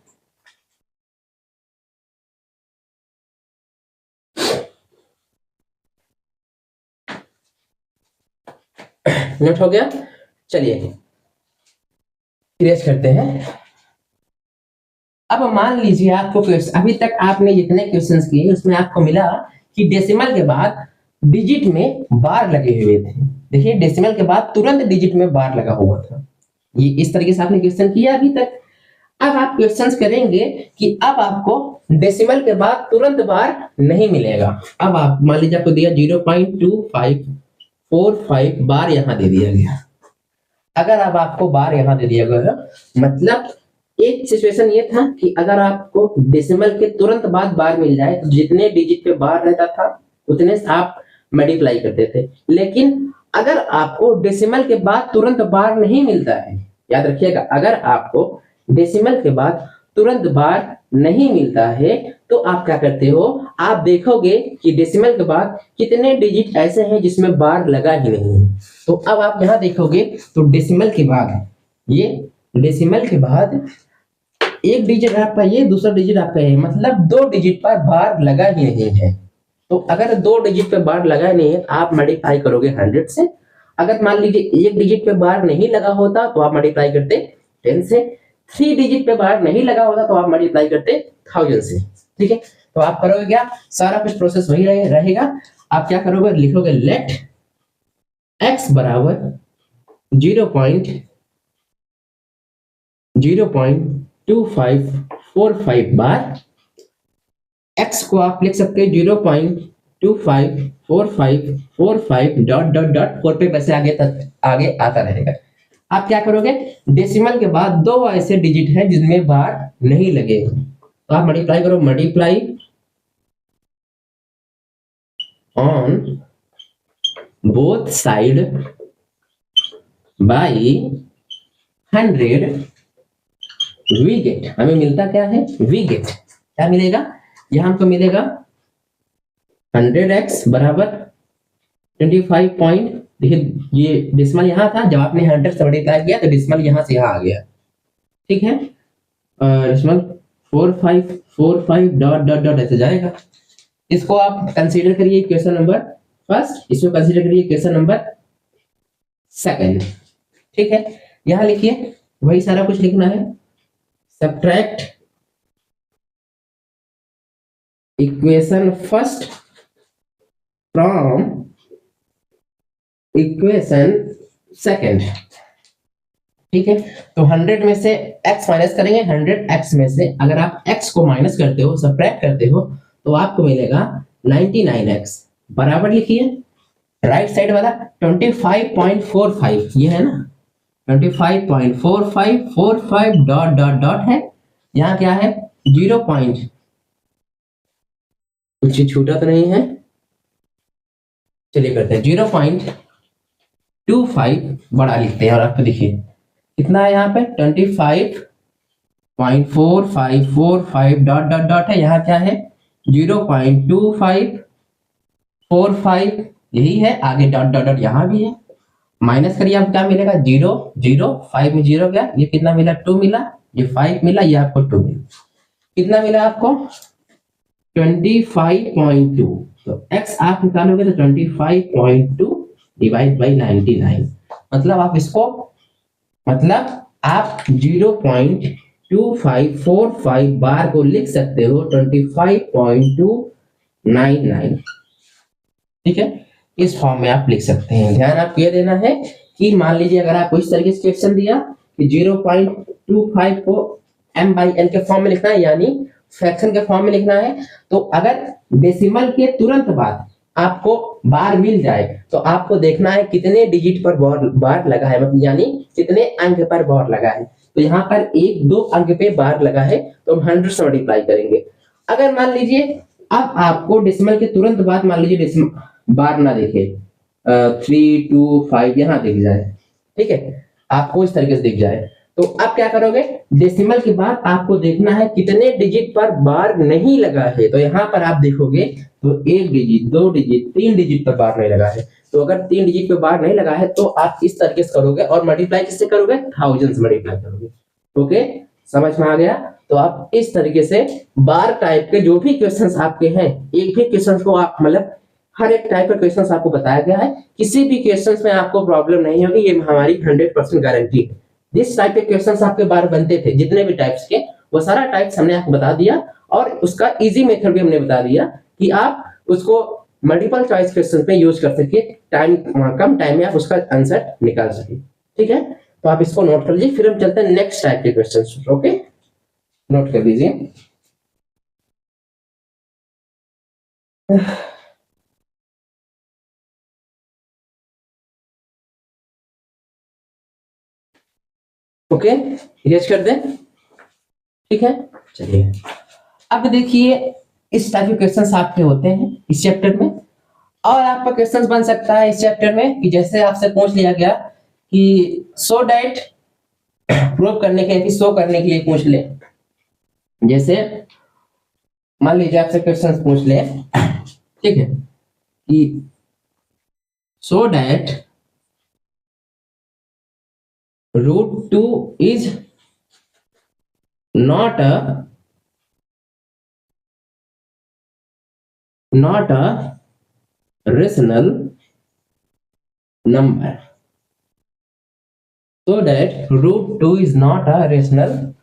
नोट हो गया, चलिए इरेज करते हैं। अब मान लीजिए आपको अभी तक आपने जितने क्वेश्चंस किए उसमें आपको मिला कि डेसिमल के बाद डिजिट में बार लगे हुए थे। देखिए डेसिमल के बाद तुरंत डिजिट में बार लगा हुआ था। ये इस तरीके से आपने क्वेश्चन किया अभी तक। अब आप क्वेश्चंस करेंगे कि अब आपको डेसिमल के बाद तुरंत बार नहीं मिलेगा। अब आप मान लीजिए आपको दिया 0.2545 बार यहां दे दिया गया। अगर अब आपको बार यहां दे दिया गया, मतलब एक सिचुएशन ये था कि अगर आपको डेसिमल के तुरंत बाद बार मिल जाए तो जितने डिजिट पे बार रहता था उतने आप मल्टीप्लाई करते थे। लेकिन अगर आपको डेसिमल के बाद तुरंत बार नहीं मिलता है, याद रखिएगा, अगर आपको डेसिमल के बाद तुरंत बार नहीं मिलता है तो आप क्या करते हो, आप देखोगे कि डेसिमल के बाद कितने डिजिट ऐसे हैं जिसमें बार लगा ही नहीं है। तो अब आप यहां देखोगे तो डेसिमल के बाद, ये डेसिमल के बाद एक डिजिट आपका ये, दूसरा डिजिट आपका ये, मतलब 2 डिजिट पर बार लगा ही नहीं है। तो अगर 2 डिजिट पे बार लगा नहीं है आप मल्टीप्लाई करोगे 100 से। अगर मान लीजिए एक डिजिट पे बार नहीं लगा होता तो आप मल्टीप्लाई करते 10 से। 3 डिजिट पे बार नहीं लगा होता तो आप मल्टीप्लाई करते 1000 से। ठीक है, तो आप करोगे क्या, सारा कुछ प्रोसेस वही रहेगा। आप क्या करोगे, लिखोगे लेट x बराबर 0.0.0 0.2545 बार, x को आप लिख सकते हैं 0.254545 डॉट डॉट डॉट 4 पे वैसे आगे तक आगे आता रहेगा। आप क्या करोगे, डेसिमल के बाद दो ऐसे डिजिट हैं जिनमें बार नहीं लगे, तो आप मल्टीप्लाई करो, multiply on both side by 100, we get, हमें मिलता क्या है, वी गेट, क्या मिलेगा, यहां हमको मिलेगा 100x बराबर 25 पॉइंट, देखिए ये डेसिमल यहाँ था, जब आपने 100 से मल्टीप्लाई किया तो डेसिमल यहाँ से यहाँ आ गया, ठीक है, डेसिमल 4545 डॉट डॉट डॉट ऐसे जाएगा। इसको आप कंसीडर करिए क्वेश्चन नंबर फर्स्ट, इसको कंसीडर करिए क्वेश्चन नंबर सेकंड, ठीक है। यहां लिखिए, वही सारा कुछ लिखना है, subtract equation first from equation second, ठीक है। तो 100 में से x माइनस करेंगे, 100x में से अगर आप x को माइनस करते हो, सब्ट्रैक्ट करते हो, तो आपको मिलेगा 99x बराबर लिखिए राइट साइड वाला 25.45, ये है ना 25.4545 डॉट डॉट डॉट है, यहाँ क्या है 0 पॉइंट, कुछ छूटा तो नहीं है, चलिए करते हैं 0.25 बड़ा लिखते हैं, और आपको देखिए कितना है यहाँ पे 25.4545 डॉट डॉट डॉट है, यहाँ क्या है 0.2545, यही है, आगे डॉट डॉट डॉट यहाँ भी है, माइनस करिए आपको क्या मिलेगा 0 0, 5 में 0 गया, ये कितना मिला 2 मिला, ये 5 मिला, ये आपको 2 मिला, कितना मिला आपको 25.2, तो x आप निकालोगे तो 25.2 डिवाइड बाई 99, मतलब आप इसको, मतलब आप 0.2545 बार को लिख सकते हो 25.299, ठीक है, इस फॉर्म में आप लिख सकते हैं। ध्यान आपको ये देना है कि मान लीजिए अगर आपको इस तरीके से क्वेश्चन दिया कि 0.25 को m/n के फॉर्म में लिखना है, यानी फ्रैक्शन के फॉर्म में लिखना है, तो अगर डेसिमल के तुरंत बाद आपको बार मिल जाए तो आपको देखना है कितने डिजिट पर बार लगा है, मतलब यानी कितने अंक पर बार लगा है, तो यहाँ पर 1-2 अंक पे बार लगा है तो हम 100 से मल्टीप्लाई करेंगे। अगर मान लीजिए अब आपको डेसिमल के तुरंत बाद मान लीजिए डेसिमल बार ना दिखे, 3 2 5 यहाँ दिख जाए, ठीक है, आपको इस तरीके से दिख जाए, तो अब क्या करोगे, डेसिमल के बाद आपको देखना है कितने डिजिट पर बार नहीं लगा है, तो यहाँ पर आप देखोगे तो 1 डिजिट 2 डिजिट 3 डिजिट पर बार नहीं लगा है, तो अगर 3 डिजिट पर बार नहीं लगा है तो आप इस तरीके से करोगे और मल्टीप्लाई किससे करोगे, 1000 से मल्टीप्लाई करोगे, ओके, समझ में आ गया। तो आप इस तरीके से बार टाइप के जो भी क्वेश्चंस आपके हैं, एक भी क्वेश्चन को आप मतलब हर एक टाइप का क्वेश्चंस आपको बताया गया है, किसी भी क्वेश्चंस में आपको प्रॉब्लम नहीं होगी, ये हमारी 100% गारंटी है। जिस टाइप के क्वेश्चंस आपके बार बनते थे, जितने भी टाइप्स के, वो सारा टाइप्स हमने आपको बता दिया, और उसका इजी मेथड भी हमने बता दिया कि आप उसको मल्टीपल चॉइस क्वेश्चन पे यूज कर सके, टाइम कम टाइम में आप उसका आंसर निकाल सके, ठीक है। तो आप इसको नोट कर लीजिए, फिर हम चलते हैं नेक्स्ट टाइप के क्वेश्चन, ओके, नोट कर लीजिए। ओके, इरेज कर दें, ठीक है, चलिए अब देखिए इस टाइप के क्वेश्चंस आपके होते हैं इस चैप्टर में, और आपका क्वेश्चंस बन सकता है इस चैप्टर में कि जैसे आपसे पूछ लिया गया कि सो डैट, प्रूव करने के लिए, शो करने के लिए पूछ ले, जैसे मान लीजिए आपसे क्वेश्चंस पूछ ले, ठीक है, कि so that √2 is not a rational number, so that √2 is not a rational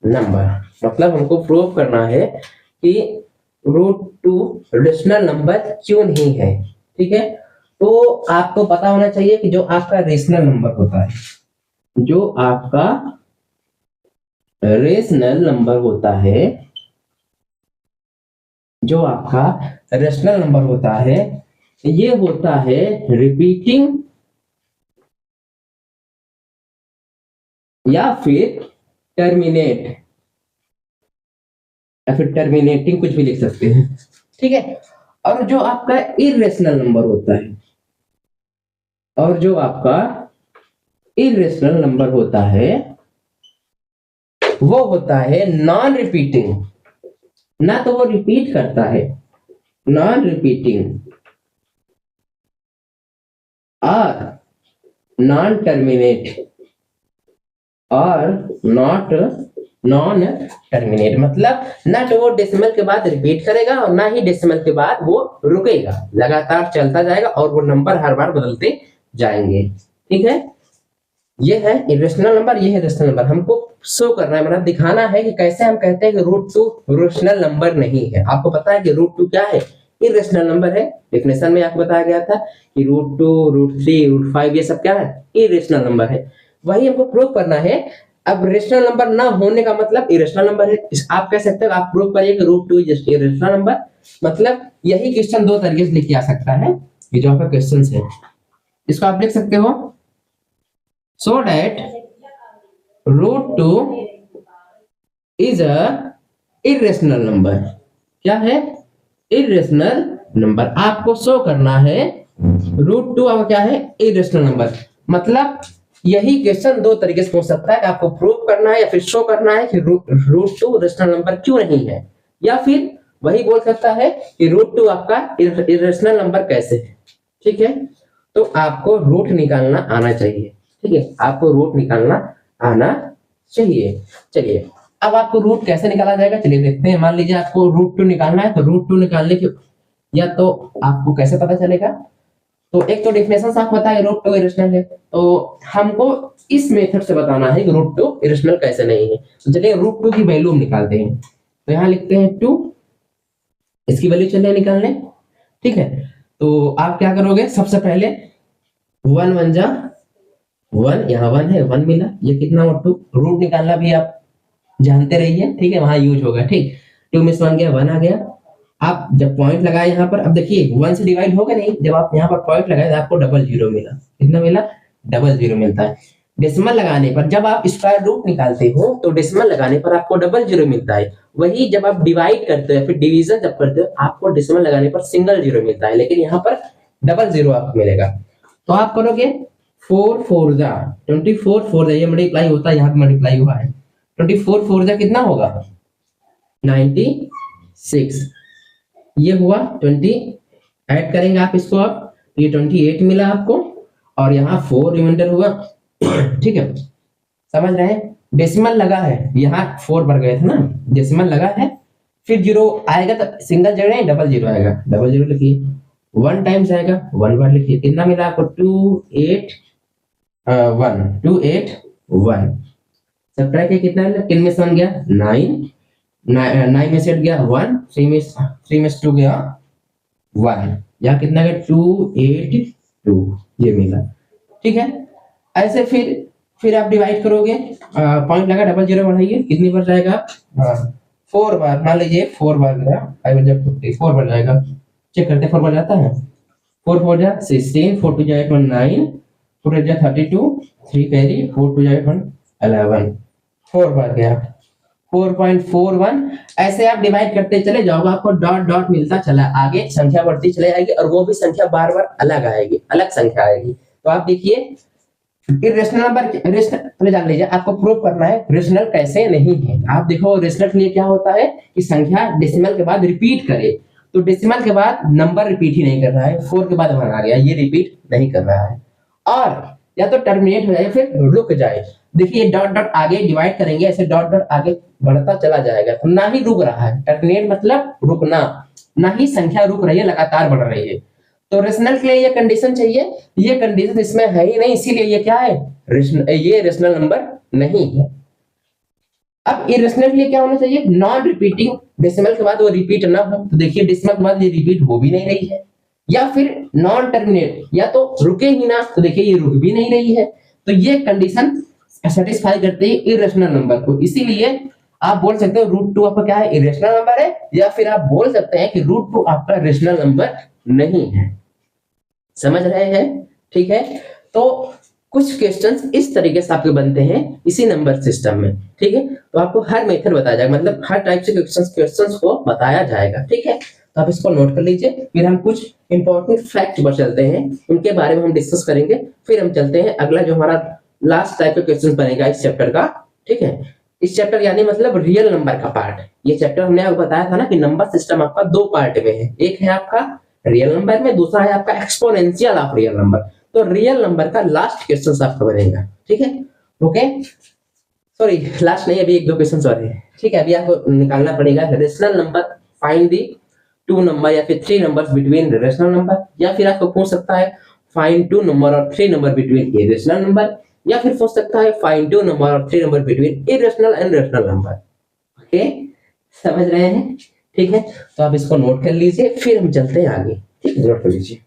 number, मतलब हमको प्रूव करना है कि √2 रेशनल नंबर क्यों नहीं है, ठीक है। तो आपको पता होना चाहिए कि जो आपका रेशनल नंबर होता है, जो आपका रेशनल नंबर होता है, जो आपका रेशनल नंबर होता है ये होता है रिपीटिंग या फिर टर्मिनेट या फिर टर्मिनेटिंग, कुछ भी लिख सकते हैं, ठीक है। और जो आपका इरेशनल नंबर होता है, और जो आपका इरेशनल नंबर होता है वो होता है नॉन रिपीटिंग, ना तो वो रिपीट करता है, नॉन रिपीटिंग और नॉन टर्मिनेट और नॉट नॉन टर्मिनेट, मतलब ना तो वो डेसिमल के बाद रिपीट करेगा और ना ही डेसिमल के बाद वो रुकेगा, लगातार चलता जाएगा और वो नंबर हर बार बदलते जाएंगे, ठीक है। ये है इरेशनल नंबर, ये है रेशनल नंबर। हमको शो करना है, मतलब दिखाना है कि कैसे हम कहते हैं कि रूट टू रेशनल नंबर नहीं है। आपको पता है कि रूट टू क्या है, इरेशनल नंबर है। डेफिनेशन में आपको बताया गया था कि root two, root three, root five ये सब क्या है, इरेशनल नंबर है। वही हमको प्रूव करना है। अब रेशनल नंबर ना होने का मतलब इरेशनल नंबर है। आप कह सकते हो, आप प्रूव करिए कि root two is irrational number. मतलब यही क्वेश्चन दो तरीके से लिख आ सकता है, ये जो आपका क्वेश्चन है इसको आप लिख सकते हो so that root 2 is a irrational number। क्या है, irrational नंबर। आपको शो करना है रूट टू अब क्या है, इरेशनल नंबर। मतलब यही क्वेश्चन दो तरीके से पूछ सकता है कि आपको प्रूव करना है या फिर शो करना है कि रूट टू रेशनल नंबर क्यों नहीं है, या फिर वही बोल सकता है कि रूट टू आपका इरेशनल नंबर कैसे है, ठीक है। तो आपको रूट निकालना आना चाहिए, ठीक है, आपको रूट निकालना आना चाहिए। चलिए अब आपको रूट कैसे निकाला जाएगा, चलिए देखते हैं। मान लीजिए आपको रूट टू निकालना है, तो रूट टू निकालने की या तो आपको कैसे पता चलेगा, तो एक तो डेफिनेशन साफ पता है रूट टू इरेशनल है, तो हमको इस मेथड से बताना है कि रूट टू इरेशनल कैसे नहीं है। तो चलिए रूट टू की वैल्यू हम निकालते हैं। तो यहाँ लिखते हैं टू, इसकी वैल्यू चलिए निकालने, ठीक है। तो आप क्या करोगे, सबसे पहले वन वन जा वन, यहाँ वन है, वन मिला, ये कितना हुआ टू। रूट निकालना भी आप जानते रहिए, ठीक है, वहां यूज होगा, ठीक। टू में से वन गया, वन आ गया। आप जब पॉइंट लगाए यहाँ पर, अब देखिए वन से डिवाइड होगा नहीं, जब आप यहाँ पर पॉइंट लगाए तो आपको डबल जीरो मिला। कितना मिला, डबल जीरो मिलता है। डेसिमल लगाने पर जब आप स्क्वायर रूट निकालते हो तो डेसिमल लगाने पर आपको डबल जीरो मिलता है। वही जब आप डिवाइड करते हो या फिर डिवीजन जब करते हो आपको डेसिमल लगाने पर सिंगल जीरो मिलता है, लेकिन यहाँ पर डबल जीरो आपको मिलेगा। तो आप करोगे फोर फोर जा 24, फोर ये मल्टीप्लाई होता है, यहाँ पे मल्टीप्लाई हुआ है। 24 फोर जा कितना होगा 96, ये हुआ 20, ऐड करेंगे आप इसको, आप ये 28 मिला आपको, और यहाँ 4 रिमाइंडर हुआ, ठीक है, समझ रहे हैं। डेसिमल लगा है, यहाँ 4 बढ़ गए थे ना, डेसिमल लगा है, फिर जीरो आएगा तो सिंगल जगह नहीं डबल जीरो आएगा, डबल जीरो लिखिए। वन टाइम्स आएगा, वन बार लिखिए, कितना मिला आपको 281 सब्ट्रैक्ट किया, कितना मिला, 10 में से 1 गया 9, 9 में से 8 गया 1, 3 में से 2 गया 1, यहाँ कितना गया 282, ये मिला, ठीक है। ऐसे फिर आप डिवाइड करोगे, पॉइंट लगा, डबल जीरो बढ़ाइए, कितनी बार जाएगा, 4 बार, मान लीजिए 4 बार गया, 4 बार जाएगा, चेक करते 4 बार जाता है, 4 4 जा 16, 4 2 जा 8 1 9, 4 8 जा 32, 3 कैरी, 4 2 जा 8 1 11, 4 बार गया 4.41। ऐसे आप डिवाइड करते चले जाओगे, आपको डॉट डॉट मिलता चला, आगे संख्या बढ़ती चले जाएगी और वो भी संख्या बार बार अलग आएगी, अलग संख्या आएगी। तो आप देखिए रेशनल नंबर, रेशनल जान लीजिए, आपको प्रूव करना है रेशनल कैसे नहीं है। आप देखो रेशनल के लिए क्या होता है कि संख्या डेसिमल के बाद रिपीट करे, तो डेसिमल के बाद नंबर रिपीट ही नहीं कर रहा है, 4 के बाद 1 आ गया, ये रिपीट नहीं कर रहा है, और या तो टर्मिनेट हो जाए फिर रुक जाए। देखिए डॉट डॉट आगे डिवाइड करेंगे, ऐसे डॉट डॉट आगे बढ़ता चला जाएगा, तो ना ही रुक रहा है, टर्मिनेट मतलब रुकना, ना ही संख्या रुक रही है, लगातार बढ़ रही है। तो रेशनल के लिए ये कंडीशन चाहिए, ये कंडीशन इसमें है ही नहीं, इसीलिए ये क्या है, ये रेशनल नंबर नहीं है। अब इरेशनल के लिए क्या होना चाहिए, नॉन रिपीटिंग, डेसिमल के बाद वो रिपीट ना हो, तो देखिए डेसिमल के बाद ये रिपीट हो भी नहीं रही है, या फिर नॉन टर्मिनेट, या तो रुके ही ना, तो देखिए ये रुक भी नहीं रही है। तो ये कंडीशन सेटिस्फाई करती है इरेशनल नंबर को। इसीलिए आप बोल सकते हो रूट टू आपका क्या है, इरेशनल नंबर है, या फिर आप बोल सकते हैं कि रूट टू आपका रेशनल नंबर नहीं है। समझ रहे हैं? ठीक है, तो कुछ क्वेश्चंस इस तरीके से आपके बनते हैं इसी नंबर सिस्टम में। ठीक है, तो आपको हर मेथड बताया जाएगा, मतलब हर टाइप से क्वेश्चंस को बताया जाएगा। ठीक है, तो आप इसको नोट कर लीजिए। फिर हम कुछ इंपॉर्टेंट फैक्ट पर चलते हैं, उनके बारे में हम डिस्कस करेंगे। फिर हम चलते हैं अगला जो हमारा लास्ट टाइप का क्वेश्चन बनेगा इस चैप्टर का। ठीक है, इस चैप्टर यानी मतलब रियल नंबर का पार्ट। ये चैप्टर हमने आपको बताया था ना कि नंबर सिस्टम आपका दो पार्ट में है, एक है आपका रियल नंबर में, दूसरा है आपका एक्सपोनेंशियल ऑफ रियल नंबर। तो रियल नंबर का लास्ट क्वेश्चन आपका बनेगा। ठीक है, ओके, सॉरी लास्ट नहीं, अभी एक दो क्वेश्चन और है। ठीक है, अभी आपको निकालना पड़ेगा rational number, find the two number या फिर three numbers between rational number, या फिर आपको पूछ सकता है फाइंड टू नंबर और three number between irrational number, या फिर पूछ सकता है फाइंड टू नंबर और three number between irrational and rational number. Okay, समझ रहे हैं? ठीक है, तो आप इसको नोट कर लीजिए, फिर हम चलते हैं आगे। ठीक है, नोट कर लीजिए।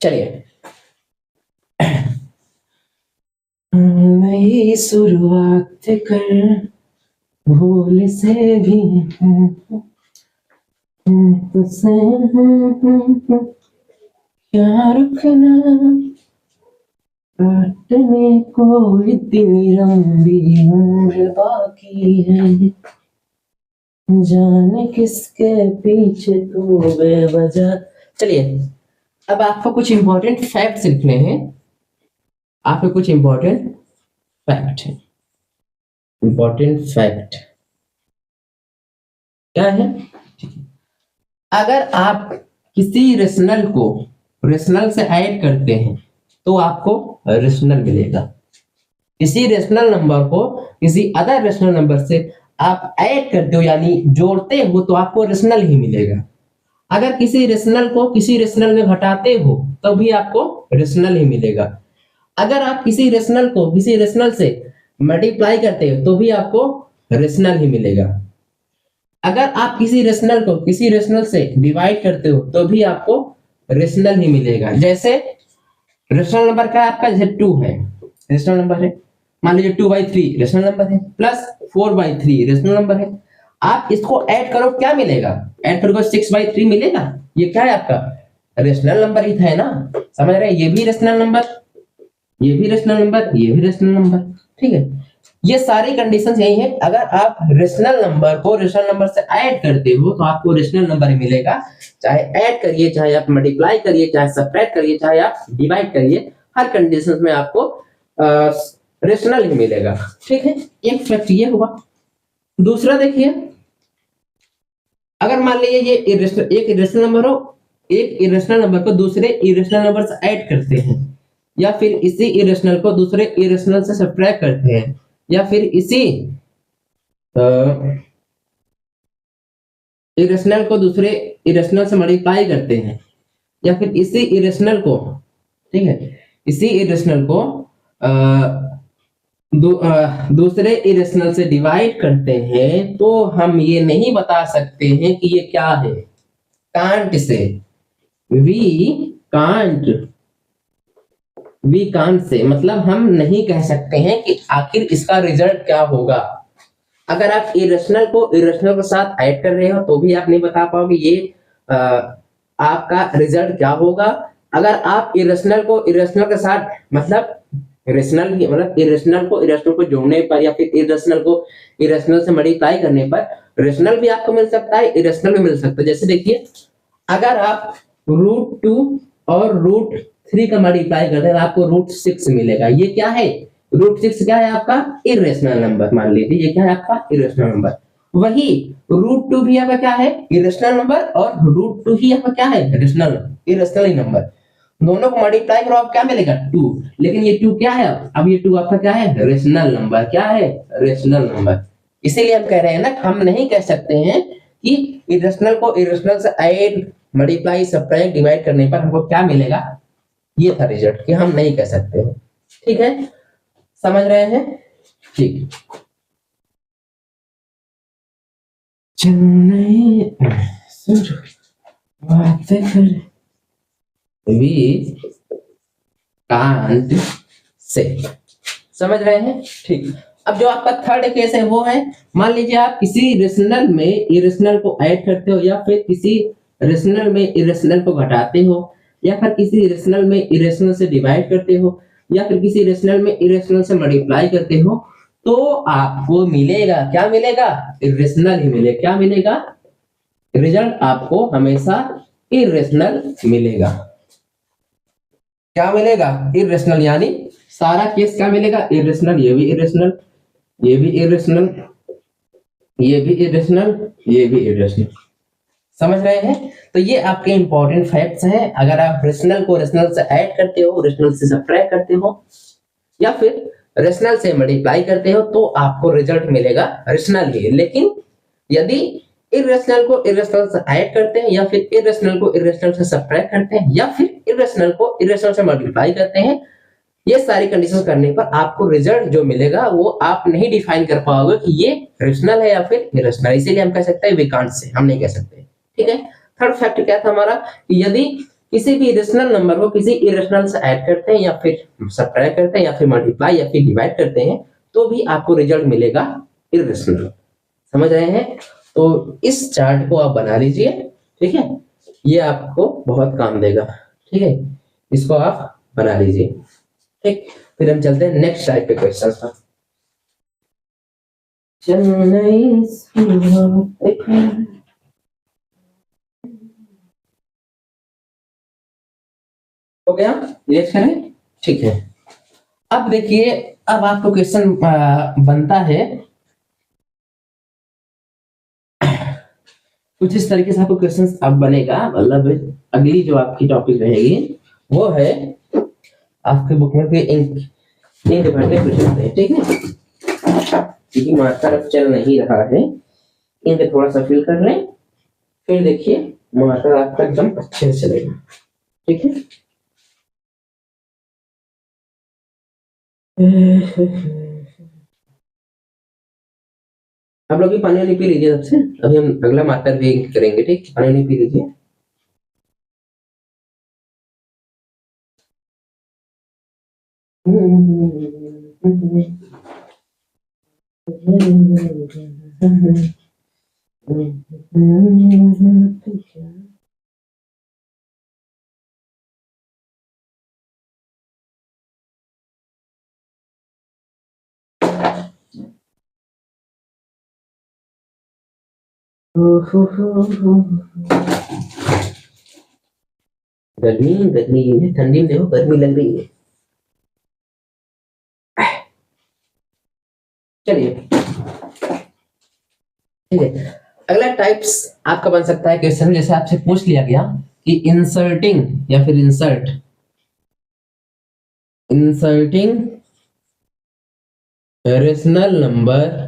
चलिए, नई शुरुआत कर भूल से भी क्या रुकना, काटने को इतनी लंबी उम्र बाकी है, जाने किसके पीछे तू बेवजह। चलिए, अब आपको कुछ इंपॉर्टेंट फैक्ट्स लिखने हैं। आपको कुछ इंपॉर्टेंट फैक्ट है। इंपॉर्टेंट फैक्ट क्या है? अगर आप किसी रेशनल को रेशनल से ऐड करते हैं तो आपको रेशनल मिलेगा। किसी रेशनल नंबर को किसी अदर रेशनल नंबर से आप ऐड करते हो यानी जोड़ते हो तो आपको रेशनल ही मिलेगा। अगर किसी रेशनल को किसी रेशनल में घटाते हो तो भी आपको रेशनल ही मिलेगा। अगर आप किसी रेशनल को किसी रेशनल से मल्टीप्लाई करते हो तो भी आपको रेशनल ही मिलेगा। अगर आप किसी रेशनल को किसी रेशनल से डिवाइड करते हो तो भी आपको रेशनल ही मिलेगा। जैसे रेशनल नंबर का आपका जैसे 2 है, रेशनल नंबर है, मान लीजिए 2/3 रेशनल नंबर है, प्लस 4/3 रेशनल नंबर है। आप इसको ऐड करो, क्या मिलेगा? ऐड करोगे 6/3 मिलेगा। ये क्या है आपका रेशनल नंबर ही था ना। समझ रहे हैं? ये भी रेशनल नंबर, ये भी रेशनल नंबर, ये भी रेशनल नंबर। ठीक है, ये सारी कंडीशंस यही है। अगर आप रेशनल नंबर को रेशनल नंबर से ऐड करते हो तो आपको रेशनल नंबर ही मिलेगा। चाहे ऐड करिए, चाहे आप मल्टीप्लाई करिए, चाहे सब्ट्रैक्ट करिए, चाहे आप डिवाइड करिए, हर कंडीशंस में आपको रेशनल ही मिलेगा। ठीक है, एक फैक्ट ये हुआ। दूसरा देखिए, अगर मान लीजिए ये एक इरेशनल नंबर हो, एक इरेशनल नंबर को दूसरे इरेशनल नंबर से ऐड करते हैं, या फिर इसी इरेशनल को दूसरे इरेशनल से सब्ट्रैक्ट करते हैं, या फिर इसी इरेशनल को दूसरे इरेशनल से मल्टीप्लाई करते हैं, या फिर इसी इरेशनल को, ठीक है, इसी इरेशनल को दूसरे इरेशनल से डिवाइड करते हैं, तो हम ये नहीं बता सकते हैं कि ये क्या है। Can't say, we can't say मतलब हम नहीं कह सकते हैं कि आखिर इसका रिजल्ट क्या होगा। अगर आप इरेशनल को इरेशनल के साथ ऐड कर रहे हो तो भी आप नहीं बता पाओगे ये आपका रिजल्ट क्या होगा। अगर आप इरेशनल को इरेशनल के साथ मतलब रेशनल ही मतलब इरेशनल को इरेशनल को जोड़ने पर या फिर इरेशनल को इरेशनल से मल्टीप्लाई करने पर रेशनल भी आपको मिल सकता है, इरेशनल भी मिल सकता है। जैसे देखिए, अगर आप √2 और √3 का मल्टीप्लाई करते हैं तो आपको √6 मिलेगा। ये क्या है? √6 क्या है आपका? Irrational number. मान लीजिए ये क्या है आपका? Irrational number. वही √2 भी आपका क्या है? इरेशनल नंबर, और √2 ही आपका क्या है? Rational irrational number. दोनों को मल्टीप्लाई करो, आप क्या मिलेगा? 2। लेकिन ये 2 क्या है? अब ये 2 आपका क्या है? Rational number. क्या है? Rational number. इसीलिए हम कह रहे हैं ना, हम नहीं कह सकते हैं कि इरेशनल को इरेशनल से ऐड मल्टीप्लाई सब्ट्रैक्ट डिवाइड करने पर हमको क्या मिलेगा। ये था रिजल्ट, कि हम नहीं कह सकते हैं। ठीक है, समझ रहे हैं? ठीक, बातें कर वी कांट से। समझ रहे हैं? ठीक। अब जो आपका थर्ड केस है वो है, मान लीजिए आप किसी रेशनल में इरेशनल को ऐड करते हो, या फिर किसी रेशनल में इरेशनल को घटाते हो, या फिर किसी रेशनल में इरेशनल से डिवाइड करते हो, या फिर किसी रेशनल में इरेशनल से मल्टीप्लाई करते हो, तो आपको मिलेगा क्या? मिलेगा इरेशनल ही मिलेगा। क्या मिलेगा? रिजल्ट आपको हमेशा इरेशनल मिलेगा। क्या मिलेगा? इरेशनल, यानी सारा केस क्या मिलेगा? इरेशनल। ये भी इरेशनल, ये भी इरेशनल, ये भी इरेशनल, ये भी इरेशनल। समझ रहे हैं? तो ये आपके इंपॉर्टेंट फैक्ट्स हैं। अगर आप रेशनल को रेशनल से ऐड करते हो, रेशनल से सब्ट्रैक्ट करते हो, या फिर रेशनल से मल्टीप्लाई करते हो, तो आपको रिजल्ट मिलेगा रेशनल ही। लेकिन यदि इरेशनल को इरेशनल से ऐड करते हैं, या फिर इरेशनल को इरेशनल से सब्ट्रैक्ट करते हैं, या फिर इरेशनल को इरेशनल से मल्टीप्लाई करते हैं, ये सारी कंडीशन करने पर आपको रिजल्ट जो मिलेगा वो आप नहीं डिफाइन कर पाओगे कि ये रेशनल है या फिर इरेशनल। इसीलिए हम कह सकते हैं वी कांट से, हम नहीं कह सकते। ठीक है। थर्ड फैक्ट क्या था हमारा? यदि किसी भी रेशनल नंबर को किसी इरेशनल से ऐड करते हैं, या फिर सब्ट्रैक्ट करते हैं, या फिर मल्टीप्लाई या फिर डिवाइड करते हैं, तो भी आपको रिजल्ट मिलेगा इरेशनल। समझ रहे हैं? तो इस चार्ट को आप बना लीजिए। ठीक है, ये आपको बहुत काम देगा। ठीक है, इसको आप बना लीजिए। ठीक, फिर हम चलते हैं नेक्स्ट टाइप के क्वेश्चन पर। हो गया? ये करें। ठीक है, अब देखिए, अब आपको क्वेश्चन बनता है कुछ इस तरीके से। आपको क्वेश्चन अब बनेगा, मतलब अगली जो आपकी टॉपिक रहेगी वो है आपके बुक में इंक भरने कुछ होते हैं। ठीक है, क्योंकि मार्कर अब चल नहीं रहा है, इंक थोड़ा सा फिल कर लें, फिर देखिए मार्कर आपका एकदम अच्छे से चलेगा। ठीक है, आप लोग भी पानी वानी पी लीजिए सबसे। अभी हम अगला मार्कर भी इंक करेंगे। ठीक, पानी वानी पी लीजिए। गर्मी गर्मी है, ठंडी में देखो गर्मी लग रही है। चलिए, ठीक है, अगला टाइप्स आपका बन सकता है क्वेश्चन, जैसे आपसे पूछ लिया गया कि इंसर्टिंग या फिर inserting rational number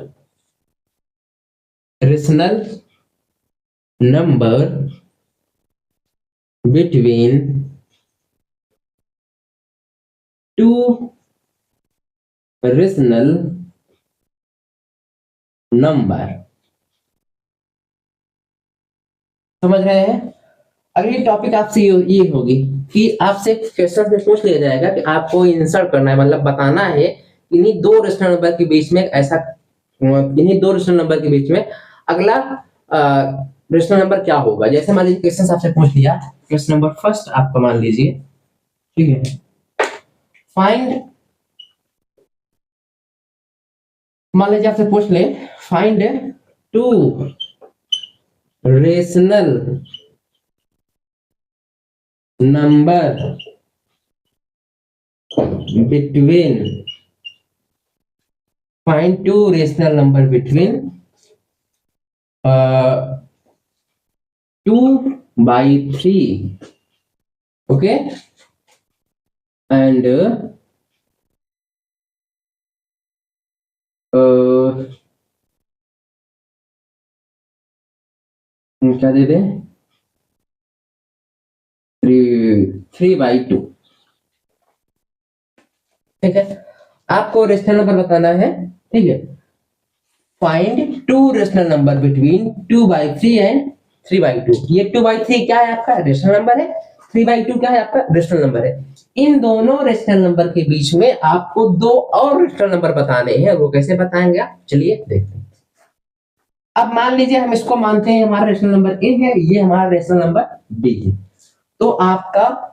between two rational number। समझ रहे हैं? अगली टॉपिक आपसे ये होगी कि आपसे क्वेश्चन में पूछ लिया जाएगा कि आपको इंसर्ट करना है, मतलब बताना है इन्हीं दो रेशनल नंबर के बीच में ऐसा, इन्हीं दो रेशनल नंबर के बीच में अगला रेशनल नंबर क्या होगा। जैसे मान लीजिए क्वेश्चन आपसे पूछ लिया, क्वेश्चन नंबर फर्स्ट आपका मान लीजिए। ठीक है, फाइंड, मान लीजिए आपसे पूछ ले find two rational number between, find two rational number between 2/3, okay, and क्या दे दें, 3/2। ठीक है, आपको रेशनल नंबर बताना है। ठीक है, find two rational number between 2/3 and 3/2। ये 2/3 क्या है? आपका रेशनल नंबर है, 3/2 क्या है? आपका रेशनल नंबर है। इन दोनों रेशनल नंबर के बीच में आपको दो और रेशनल नंबर बताने हैं। वो कैसे बताएंगे आप, चलिए देखते हैं। अब मान लीजिए हम इसको मानते हैं हमारा रेशनल नंबर ए है, ये हमारा रेशनल नंबर बी है। तो आपका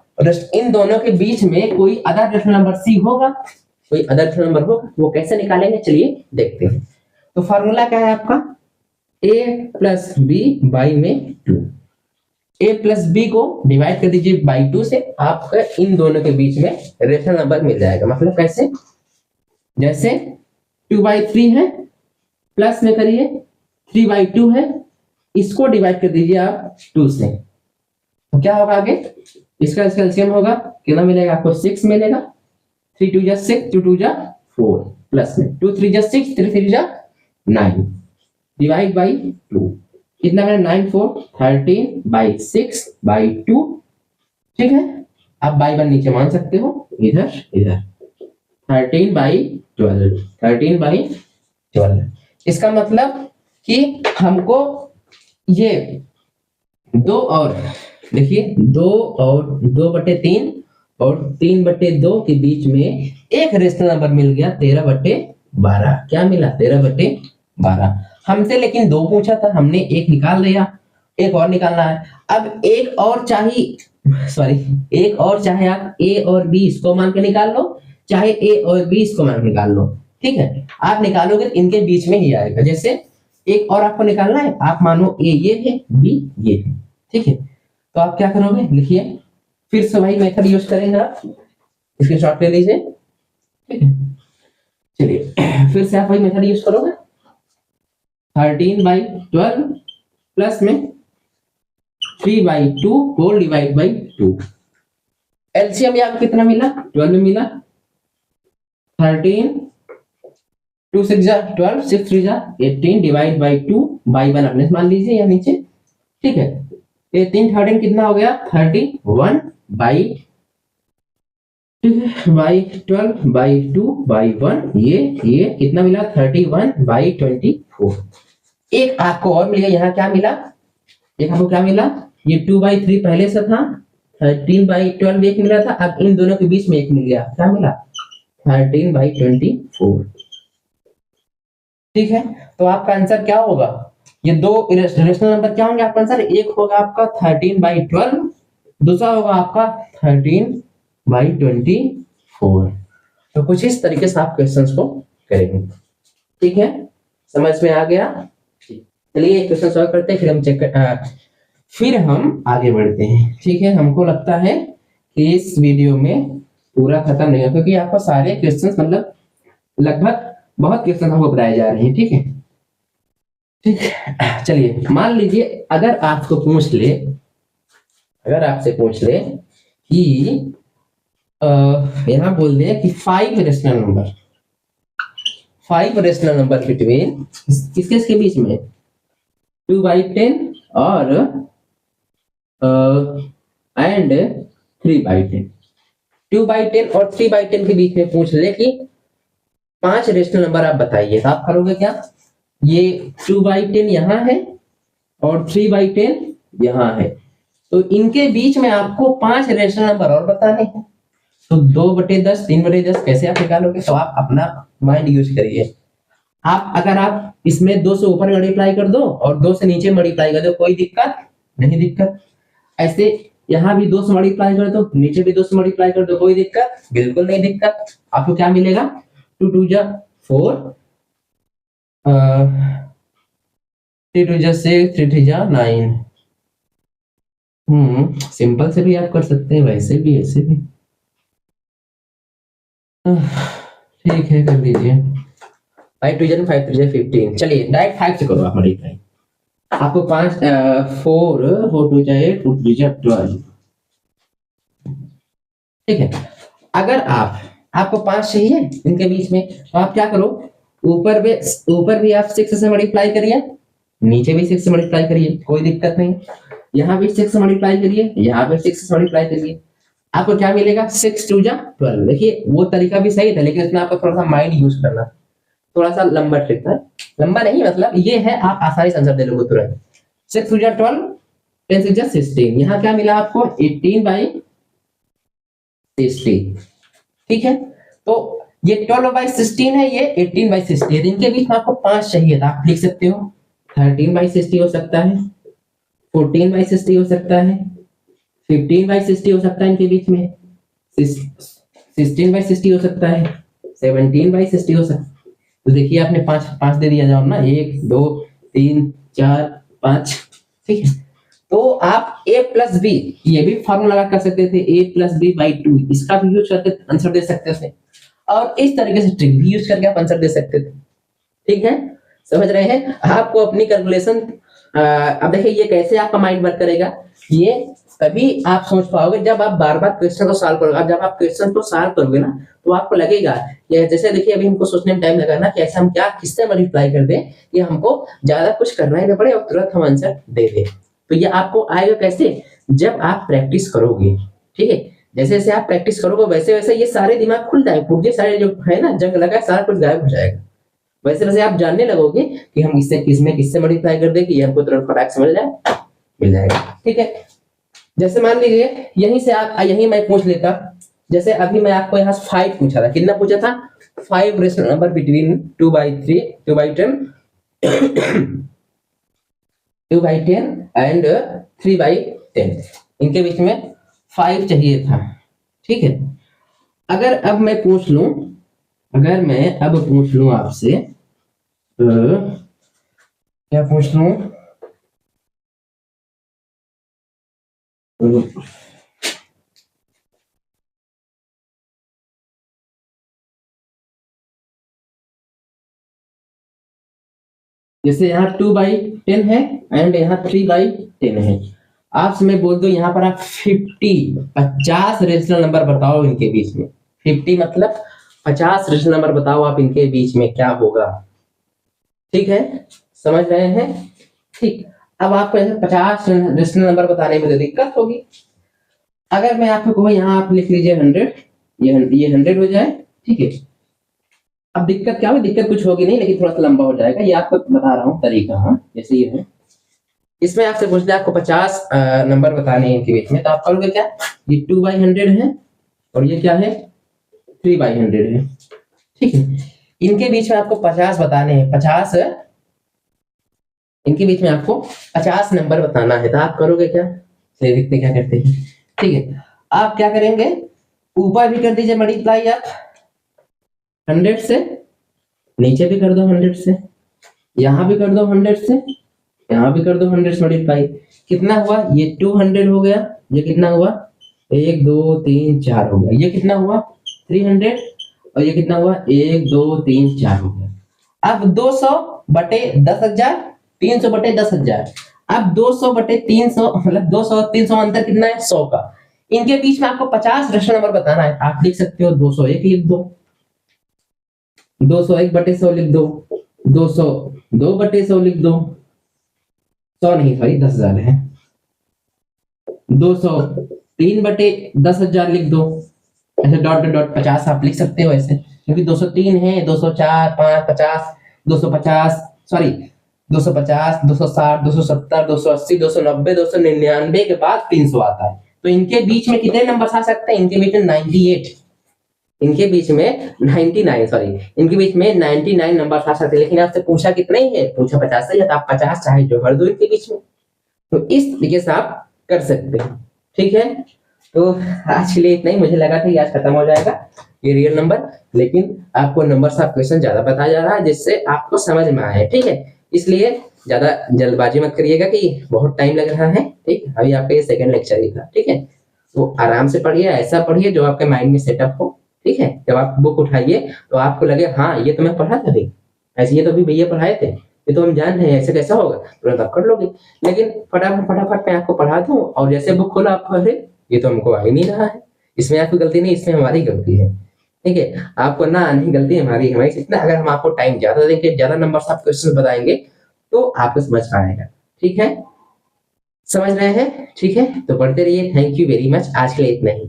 इन दोनों के बीच में कोई अदर रेशनल नंबर सी होगा, कोई अदर रेशनल नंबर होगा। वो कैसे निकालेंगे, चलिए देखते हैं। तो फॉर्मूला क्या है आपका, a प्लस बी बाई में 2। a प्लस बी को डिवाइड कर दीजिए बाई 2 से, आपका इन दोनों के बीच में रेशनल नंबर मिल जाएगा। मतलब कैसे, जैसे 2/3 है, प्लस में करिए 3/2 है, इसको डिवाइड कर दीजिए आप 2 से, तो क्या होगा आगे, इसका एलसीएम होगा, कितना मिलेगा आपको, 6 मिलेगा। 3 2 जा 6, 2 2 जा 4, प्लस में 2 3 जा 6, 3 3 जा 9, डिवाइड बाई 2, कितना मिला 9 4 13/6/2। ठीक है, आप बाई 1 नीचे मान सकते हो, इधर इधर 13/12, 13/12। इसका मतलब कि हमको ये 2 और देखिए 2 और 2/3 और 3/2 के बीच में एक रेशनल नंबर मिल गया 13/12। क्या मिला, 13/12। हमसे लेकिन 2 पूछा था, हमने एक निकाल लिया, एक और निकालना है। अब एक और चाहे आप ए और बी इसको मान के निकाल लो, चाहे ए और बी इसको मान के निकाल लो। ठीक है, आप निकालोगे तो इनके बीच में ही आएगा। जैसे एक और आपको निकालना है, आप मानो ए ये है, बी ये है। ठीक है, तो आप क्या करोगे, लिखिए, फिर से वही मेथड यूज करेंगे आप, इसके शॉर्ट ले लीजिए। ठीक है, चलिए फिर से आप वही मेथड यूज करोगे, 13/12 प्लस में 3/2 होल डिवाइड बाई 2। एलसीएम आपको कितना मिला, 12 मिला। 13 2 6 जा 12, 6 3 जा 18 डिवाइड बाई 2 बाई 1 अपने मान लीजिए यहाँ नीचे। ठीक है, 13 कितना हो गया, 31 बाई 12/2/1, ये कितना मिला, 31/24। एक आपको और मिला, यहाँ क्या मिला, एक आपको क्या मिला, ये 2/3 पहले से था, 13/12 एक मिला था, अब इन दोनों के बीच में एक मिल गया, क्या मिला, 13/24। ठीक है, तो आपका आंसर क्या होगा, ये दो रेशनल नंबर क्या होंगे आपका आंसर, एक होगा आपका 13/12, दूसरा होगा आपका 13/24। तो कुछ इस तरीके से आप क्वेश्चंस को करेंगे। ठीक है, समझ में आ गया। चलिए क्वेश्चन सॉल्व करते हैं, फिर हम आगे बढ़ते हैं। ठीक है, हमको लगता है कि इस वीडियो में पूरा खत्म नहीं होगा, क्योंकि आपको सारे क्वेश्चंस मतलब लगभग बहुत क्वेश्चन हमको बताए जा रहे हैं। ठीक है, ठीक, चलिए मान लीजिए अगर आपको पूछ ले, अगर आपसे पूछ ले कि यहाँ बोल दे कि 5 रेशनल नंबर बिटवीन किसके इसके बीच में 2/10 और एंड 3/10, 2/10 और 3/10 के बीच में पूछ ले कि 5 रेशनल नंबर आप बताइए, तो आप करोगे क्या, ये 2/10 यहाँ है और 3/10 यहाँ है, तो इनके बीच में आपको 5 रेशनल नंबर और बताने हैं। तो 2/10 3/10 कैसे आप निकालोगे, तो आप अपना माइंड यूज करिए। आप अगर आप इसमें 2 से ऊपर मल्टीप्लाई कर दो और 2 से नीचे मल्टीप्लाई कर दो, कोई दिक्कत नहीं, दिक्कत। ऐसे यहाँ भी 2 से मल्टीप्लाई कर दो, नीचे भी 2 से मल्टीप्लाई कर दो, कोई दिक्कत बिल्कुल नहीं, दिक्कत। आपको क्या मिलेगा, 2 2 जा 4, 3 2 जा 6, 3 3 जा 9। सिंपल से भी आप कर सकते हैं, वैसे भी ऐसे भी। ठीक है, कर लीजिए। 5 2 जा 5 3 जा 15। चलिए डायरेक्ट 5 से करो आप मल्टीप्लाई। आपको 5 4 4 2 जा 8, 2 3 जा 12। ठीक है, अगर आपको 5 चाहिए इनके बीच में, तो आप क्या करो, ऊपर भी आप 6 से मल्टीप्लाई करिए, नीचे भी 6 से मल्टीप्लाई करिए, कोई दिक्कत नहीं। यहाँ भी 6 से मल्टीप्लाई करिए, यहाँ पे 6 से मल्टीप्लाई करिए, आपको क्या मिलेगा, 6 2 जा 12। देखिए वो तरीका भी सही था, लेकिन इसमें आपको थोड़ा सा माइंड यूज करना, थोड़ा सा लंबा ट्रिक था, लंबा नहीं मतलब ये है, आप आसानी से आंसर दे लोगे तुरंत। 6 2 जा 12, 10 6 जा 16, यहाँ क्या मिला आपको 18/6। 60, ठीक है। तो ये 12/16 है, ये 18/60 है। इनके बीच में आपको 5 चाहिए था, आप लिख सकते हो 13/60 हो सकता है, 14/60 हो सकता है, 15/60 हो सकता है, इनके बीच में 16/60 हो सकता है, 17/60 हो सकता है। तो देखिए आपने 5 दे दिया जाओ ना, 1 2 3 4 5, ठीक है। तो आप a प्लस बी, ये भी फॉर्मूला लगा कर सकते थे, a प्लस बी बाई 2, इसका भी यूज करके आंसर दे सकते थे, और इस तरीके से ट्रिक भी यूज करके आप आंसर दे सकते थे, ठीक है। समझ रहे हैं। आपको अपनी कैलकुलेशन, अब देखिए ये कैसे आपका माइंड वर्क करेगा, ये तभी आप समझ पाओगे जब आप बार बार क्वेश्चन को सॉल्व करोगे। जब आप क्वेश्चन को सॉल्व करोगे ना, तो आपको लगेगा कि जैसे देखिए अभी हमको सोचने में टाइम लगा ना कि ऐसा हम क्या किससे मल्टीप्लाई कर दें कि हमको ज्यादा कुछ करना ही ना पड़े और तुरंत हम आंसर दे दें। तो ये आपको आएगा कैसे, जब आप प्रैक्टिस करोगे, ठीक है। जैसे जैसे आप प्रैक्टिस करोगे वैसे वैसे ये सारे दिमाग खुल जाएंगे, पुर्जे सारे जो है ना जंग लगा है, सारा कुछ गायब हो जाएगा। वैसे वैसे आप जानने लगोगे कि हम इससे किसमें किससे मल्टीप्लाई कर दें कि ये हमको तुरंत फटाक से मिल जाएगा, ठीक है। जैसे मान लीजिए यहीं से आप यहीं मैं पूछ लेता, जैसे अभी मैं आपको यहाँ 5 पूछा था, कितना पूछा था, 5 रेशनल नंबर बिटवीन 2/3 2/10 2/10 एंड 3/10, इनके बीच में 5 चाहिए था, ठीक है। अगर अब मैं पूछ लूं, अगर मैं अब पूछ लूं आपसे, क्या पूछ लूं, जैसे यहाँ 2/10 है एंड यहाँ 3/10 है। आपसे मैं बोल दूं यहाँ पर आप 50 रेशनल नंबर बताओ इनके बीच में, 50 मतलब 50 रेशनल नंबर बताओ आप इनके बीच में क्या होगा, ठीक है। समझ रहे हैं, ठीक। अब आपको 50 रेशनल नंबर बताने में तो दिक्कत होगी। अगर मैं आपको कहूँ यहाँ आप लिख लीजिए 100, ये 100 हो जाए, ठीक है। अब दिक्कत क्या होगी, दिक्कत कुछ होगी नहीं, लेकिन थोड़ा सा लंबा हो जाएगा, ये आपको बता रहा हूँ तरीका। हाँ जैसे ये है, इसमें आपसे पूछ लिया आपको 50 नंबर बताने हैं इनके बीच में, तो आप करोगे क्या, ये 2/100 है और ये क्या है 3/100 है, ठीक है। इनके बीच में आपको 50 बताने हैं, 50, इनके बीच में आपको 50 नंबर बताना है, तो आप करोगे क्या, चलिए देखते क्या करते हैं, ठीक है। आप क्या करेंगे, ऊपर भी कर दीजिए मल्टीप्लाई आप 100 से, नीचे भी कर दो 100 से, यहां भी कर दो 100 से, यहां भी कर दो 100 से मल्टीप्लाई। कितना हुआ, ये 200 हो गया, ये कितना हुआ 1 2 3 4 हो गया, ये कितना हुआ 300, और ये कितना हुआ 1 2 3 4 हो गया। अब 200/10,000, 300/10,000, अब 200/300 मतलब 200 300 अंतर कितना है 100 का। इनके बीच में आपको 50 रेशनल नंबर बताना है, आप लिख सकते हो 201 लिख दो, 201/100 लिख दो, 202/100 लिख दो, 100 नहीं सॉरी 10,000 है, 203/10,000 लिख दो, ऐसे डॉट डॉट डॉट 50 आप लिख सकते हो ऐसे, क्योंकि 203 है, 204 5 50 250 सॉरी 250 260 270 280 290 299 के बाद 300 आता है। तो इनके बीच में कितने नंबर आ सकते हैं, इनके बीच में 98, इनके बीच में 99 सॉरी इनके बीच में 99 नंबर आ सकते हैं, लेकिन आपसे पूछा कितना ही है, पूछा 50 से, या तो आप 50 चाहे जो भर दो इनके बीच में। तो इस तरीके से आप कर सकते हैं, ठीक है। तो आज के लिए इतना ही, मुझे लगा था कि आज खत्म हो जाएगा ये रियल नंबर, लेकिन आपको नंबर ऑफ क्वेश्चन ज्यादा बताया जा रहा है जिससे आपको समझ में आए, ठीक है। इसलिए ज्यादा जल्दबाजी मत करिएगा कि बहुत टाइम लग रहा है, ठीक। अभी आपका ये सेकंड लेक्चर ही था, ठीक है। तो आराम से पढ़िए, ऐसा पढ़िए जो आपके माइंड में सेटअप हो, ठीक है। जब आप बुक उठाइए तो आपको लगे हाँ ये तो मैं पढ़ा था भाई, ऐसे ये तो अभी भैया पढ़ाए थे, ये तो हम जान रहे हैं, ऐसे कैसा होगा, तुरंत आप कर लोगे। लेकिन फटाफट फटाफट मैं आपको पढ़ा दूं और जैसे बुक खोला आपको, अरे ये तो हमको आ ही नहीं रहा है, इसमें आपकी गलती नहीं, इसमें हमारी गलती है, ठीक है। आपको ना आने की गलती हमारी हमारी इतना अगर हम आपको टाइम ज्यादा देंगे, ज्यादा नंबर ऑफ क्वेश्चन बताएंगे तो आपको समझ आएगा, ठीक है। समझ रहे हैं, ठीक है। तो पढ़ते रहिए, थैंक यू वेरी मच, आज के लिए इतना ही।